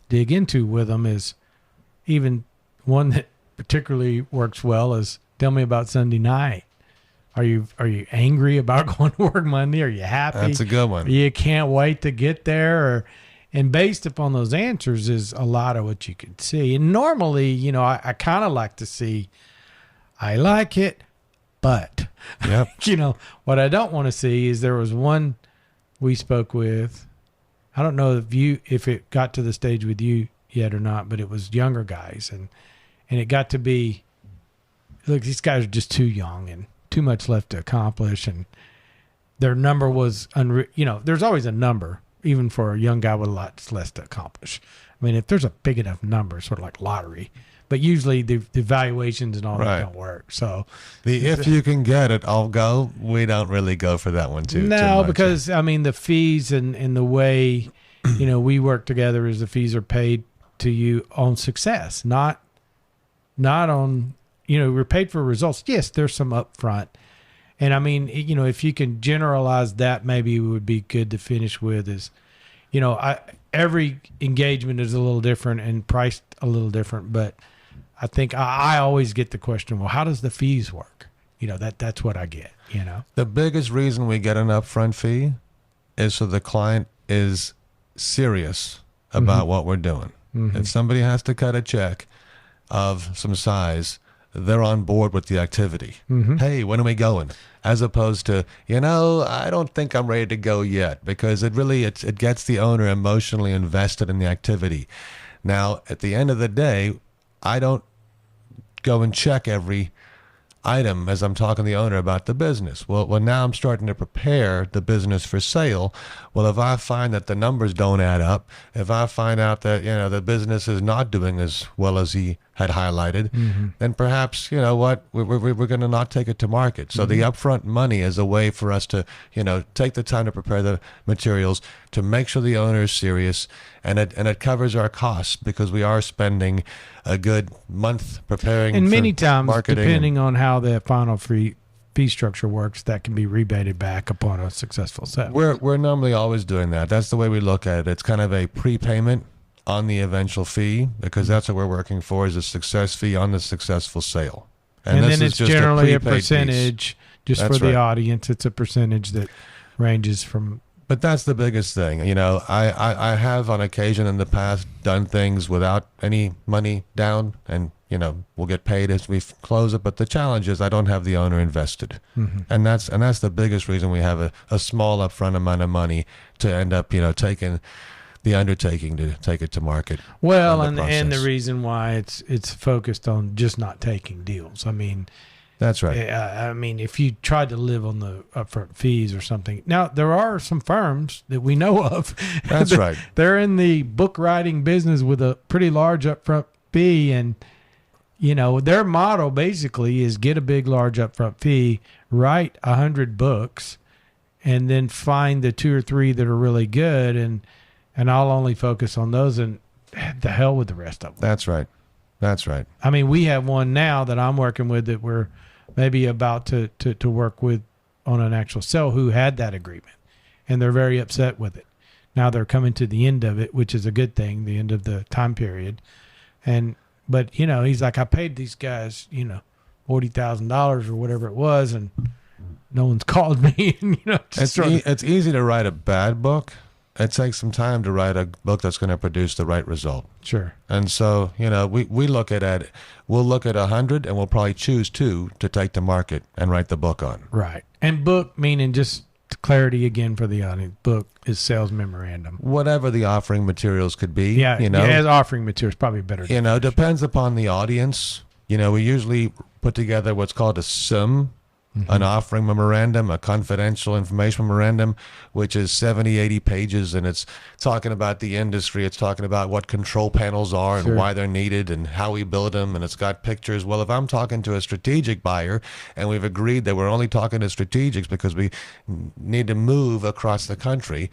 dig into with them. Is even one that particularly works well is, tell me about Sunday night. Are you angry about going to work Monday? Are you happy? That's a good one. You can't wait to get there. And based upon those answers is a lot of what you could see. And normally, I kind of like to see, I like it, but, Yep. What I don't want to see is, there was one we spoke with. I don't know if it got to the stage with you yet or not, but it was younger guys. And it got to be, look, these guys are just too young and too much left to accomplish. And their number was, there's always a number, even for a young guy with a lot less to accomplish. I mean, if there's a big enough number, sort of like lottery, but usually the valuations and all that don't work. So if you can get it, I'll go. We don't really go for that one too much. Because the fees and the way, we work together is the fees are paid to you on success, not on, we're paid for results. Yes, there's some upfront. And if you can generalize that, maybe it would be good to finish with is, every engagement is a little different and priced a little different, but I think I always get the question, well, how does the fees work? That's what I get, The biggest reason we get an upfront fee is so the client is serious about what we're doing. If somebody has to cut a check of some size, they're on board with the activity. Hey, when are we going? As opposed to, I don't think I'm ready to go yet, because it gets the owner emotionally invested in the activity. Now, at the end of the day, I don't go and check every item as I'm talking to the owner about the business. Well, now I'm starting to prepare the business for sale. Well, if I find that the numbers don't add up, if I find out that, the business is not doing as well as he had highlighted, then perhaps, we're going to not take it to market. So the upfront money is a way for us to, take the time to prepare the materials, to make sure the owner is serious, and it covers our costs, because we are spending a good month preparing and for many times, marketing. Depending on how the final fee structure works, that can be rebated back upon a successful sale. We're normally always doing that. That's the way we look at it. It's kind of a prepayment on the eventual fee, because that's what we're working for, is a success fee on the successful sale. And this then is it's just generally a prepaid piece. percentage, just That's for the right. audience. It's a percentage that ranges from. But that's the biggest thing. I have on occasion in the past done things without any money down, and we'll get paid as we close it. But the challenge is I don't have the owner invested, and that's the biggest reason we have a small upfront amount of money to end up taking the undertaking to take it to market. Well, and the reason why it's focused on just not taking deals. That's right. If you tried to live on the upfront fees or something. Now, there are some firms that we know of. That's right. They're in the book writing business with a pretty large upfront fee. And, their model basically is get a big, large upfront fee, write 100 books, and then find the 2 or 3 that are really good. And I'll only focus on those, and the hell with the rest of them. That's right. That's right. We have one now that I'm working with that we're maybe about to work with on an actual sale, who had that agreement, and they're very upset with it. Now they're coming to the end of it, which is a good thing, the end of the time period. But he's like, I paid these guys, $40,000 or whatever it was, and no one's called me. It's easy to write a bad book. It takes some time to write a book that's going to produce the right result. Sure. And so, we look at it. We'll look at 100, and we'll probably choose 2 to take to market and write the book on. Right. And book, meaning, just clarity again for the audience, book is sales memorandum. Whatever the offering materials could be. Yeah, as offering materials, probably better. Depends upon the audience. We usually put together what's called a SIM, an offering memorandum, a confidential information memorandum, which is 70, 80 pages, and it's talking about the industry. It's talking about what control panels are and why they're needed and how we build them, and it's got pictures. Well, if I'm talking to a strategic buyer and we've agreed that we're only talking to strategics because we need to move across the country,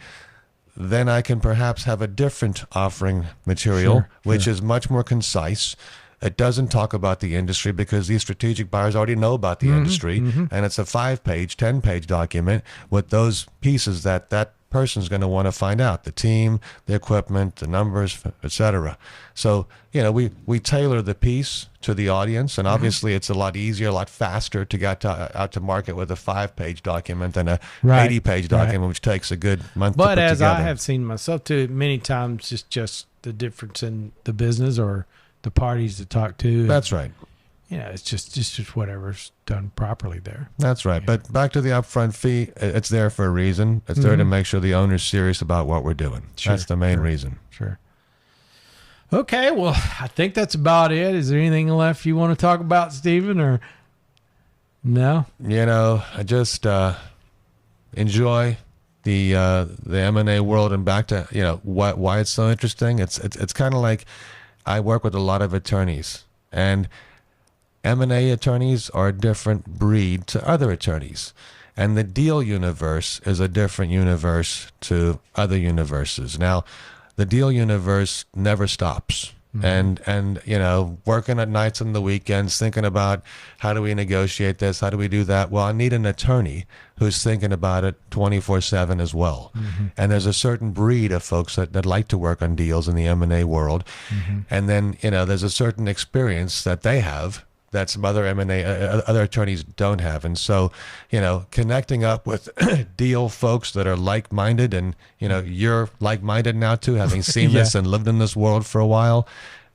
then I can perhaps have a different offering material, which is much more concise. It doesn't talk about the industry because these strategic buyers already know about the industry, and it's a 5-page, 10-page document with those pieces that person's going to want to find out: the team, the equipment, the numbers, etc. So, we tailor the piece to the audience, and obviously it's a lot easier, a lot faster to get out to market with a 5-page document than a 80-page document, which takes a good month to put together. But as I have seen myself too, many times it's just the difference in the business or the parties to talk to. That's right. It's just whatever's done properly there. That's right. But back to the upfront fee, it's there for a reason. It's there to make sure the owner's serious about what we're doing. Sure, that's the main reason. Sure. Okay, well, I think that's about it. Is there anything left you want to talk about, Steven, or no? I just enjoy the M&A world, and back to why it's so interesting. It's kind of like I work with a lot of attorneys, and M&A attorneys are a different breed to other attorneys, and the deal universe is a different universe to other universes. Now, the deal universe never stops. And working at nights and the weekends, thinking about how do we negotiate this, how do we do that. Well, I need an attorney who's thinking about it 24/7 as well. And there's a certain breed of folks that like to work on deals in the M&A world, and then there's a certain experience that they have that some other other attorneys don't have. And so, connecting up with deal folks that are like-minded, and, you're like-minded now too, having seen this and lived in this world for a while,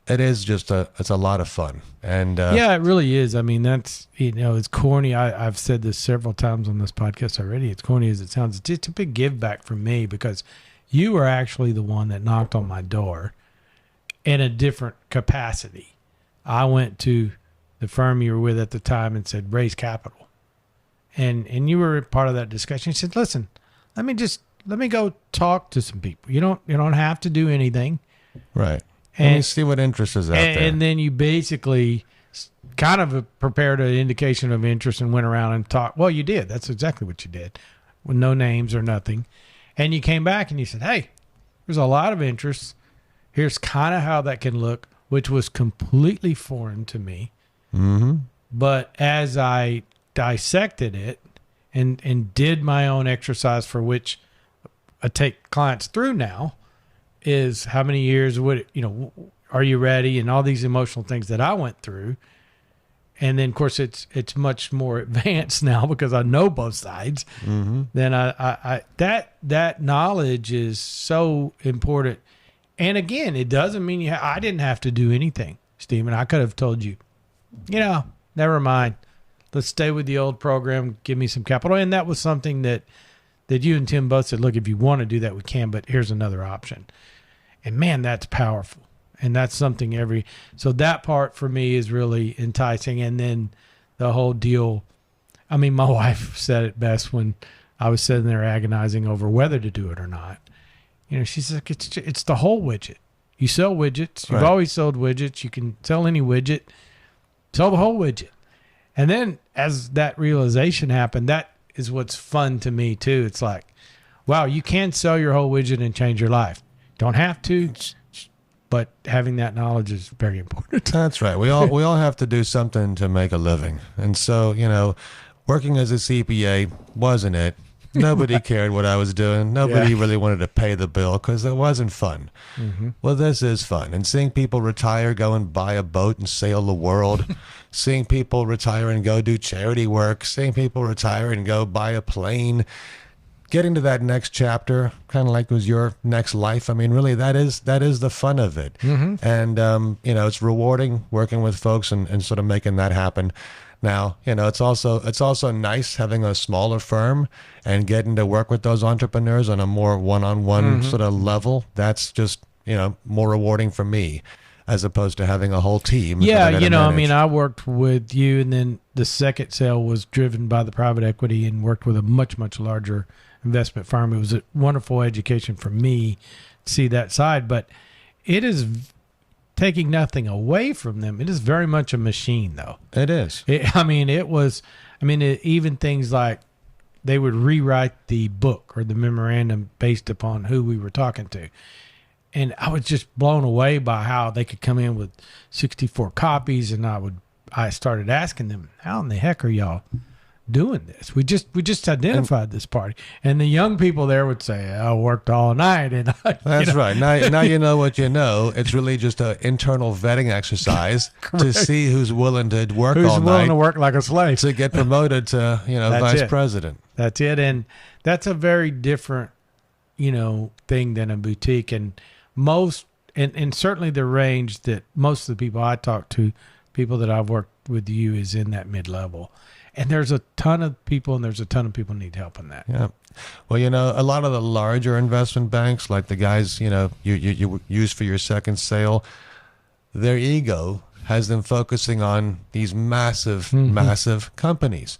it's a lot of fun. And it really is. I mean, that's, it's corny. I've said this several times on this podcast already. It's corny as it sounds. It's just a big give back from me, because you were actually the one that knocked on my door in a different capacity. I went to the firm you were with at the time and said, raise capital. And you were part of that discussion. You said, listen, let me go talk to some people. You don't have to do anything. Right. And you see what interest is out there. And then you basically kind of prepared an indication of interest and went around and talked. Well, you did. That's exactly what you did, with no names or nothing. And you came back and you said, hey, there's a lot of interest. Here's kind of how that can look, which was completely foreign to me. But as I dissected it and did my own exercise, for which I take clients through now, is how many years are you ready, and all these emotional things that I went through. And then of course it's much more advanced now because I know both sides. Then I that knowledge is so important. And again, it doesn't mean I didn't have to do anything, Steven. I could have told you, never mind. Let's stay with the old program. Give me some capital. And that was something that you and Tim both said, look, if you want to do that, we can, but here's another option. And man, that's powerful. And that's something so that part for me is really enticing. And then the whole deal. I mean, my wife said it best when I was sitting there agonizing over whether to do it or not. She's like, it's the whole widget. You sell widgets. You've always sold widgets. You can sell any widget. Sell the whole widget. And then as that realization happened, that is what's fun to me too. It's like, wow, you can sell your whole widget and change your life. Don't have to, but having that knowledge is very important. That's right. We all have to do something to make a living. And so, working as a CPA wasn't it. Nobody cared what I was doing. Nobody really wanted to pay the bill because it wasn't fun. Well, this is fun. And seeing people retire, go and buy a boat and sail the world, seeing people retire and go do charity work, seeing people retire and go buy a plane, getting to that next chapter, kind of like it was your next life. I mean, really, that is the fun of it. And, it's rewarding working with folks and sort of making that happen. Now, it's also nice having a smaller firm and getting to work with those entrepreneurs on a more one-on-one sort of level. That's just, more rewarding for me as opposed to having a whole team. Yeah, I worked with you, and then the second sale was driven by the private equity and worked with a much, much larger investment firm. It was a wonderful education for me to see that side, but it is taking nothing away from them. It is very much a machine, though. It is. Even things like they would rewrite the book or the memorandum based upon who we were talking to. And I was just blown away by how they could come in with 64 copies. And I started asking them, how in the heck are y'all doing this. We just identified this party, and the young people there would say, "I worked all night," and That's right. Now you know what you know. It's really just an internal vetting exercise to see who's willing to work who's all willing night to work like a slave to get promoted to That's vice it. president. That's it, and that's a very different thing than a boutique, and and certainly the range that most of the people I talk to, people that I've worked with you, is in that mid-level. And there's a ton of people, and there's a ton of people need help in that. Yeah. Well, a lot of the larger investment banks, like the guys, you use for your second sale, their ego has them focusing on these massive, massive companies.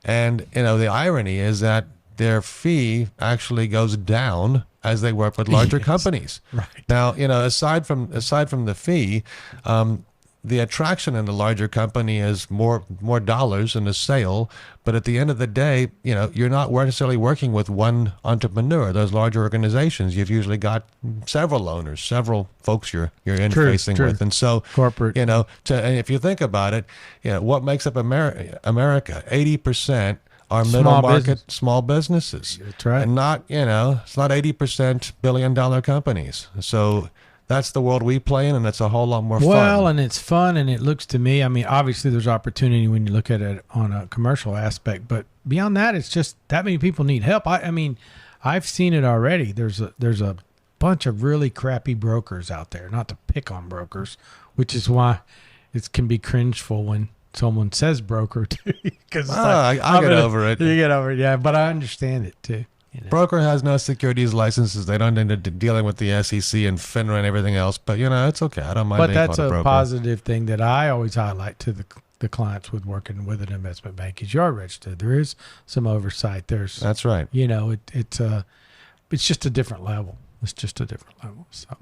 And, the irony is that their fee actually goes down as they work with larger companies. Right. Now, aside from the fee, the attraction in the larger company is more dollars in the sale. But at the end of the day, you're not necessarily working with one entrepreneur. Those larger organizations, you've usually got several owners, several folks you're interfacing with. And so, corporate, and if you think about it, what makes up America, 80% are middle market small businesses. That's right. And not, it's not 80% billion-dollar companies. So that's the world we play in, and it's a whole lot more fun. Well, and it's fun, and it looks to me, obviously there's opportunity when you look at it on a commercial aspect, but beyond that, it's just that many people need help. I've seen it already. There's a bunch of really crappy brokers out there, not to pick on brokers, which is why it can be cringeful when someone says broker too, because I get over it. You get over it, yeah. But I understand it too. Broker has no securities licenses. They don't end up dealing with the SEC and FINRA and everything else. But it's okay. I don't mind. But being that's called a broker. Positive thing that I always highlight to the clients with working with an investment bank is you are registered. There is some oversight. That's right. It's just a different level. It's just a different level. So.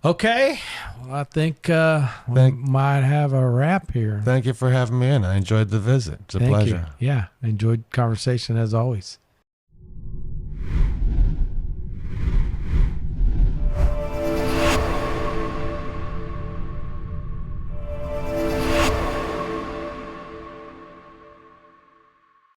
Okay, well, I think we might have a wrap here. Thank you for having me in. I enjoyed the visit. It's a pleasure. You. Yeah, enjoyed conversation as always.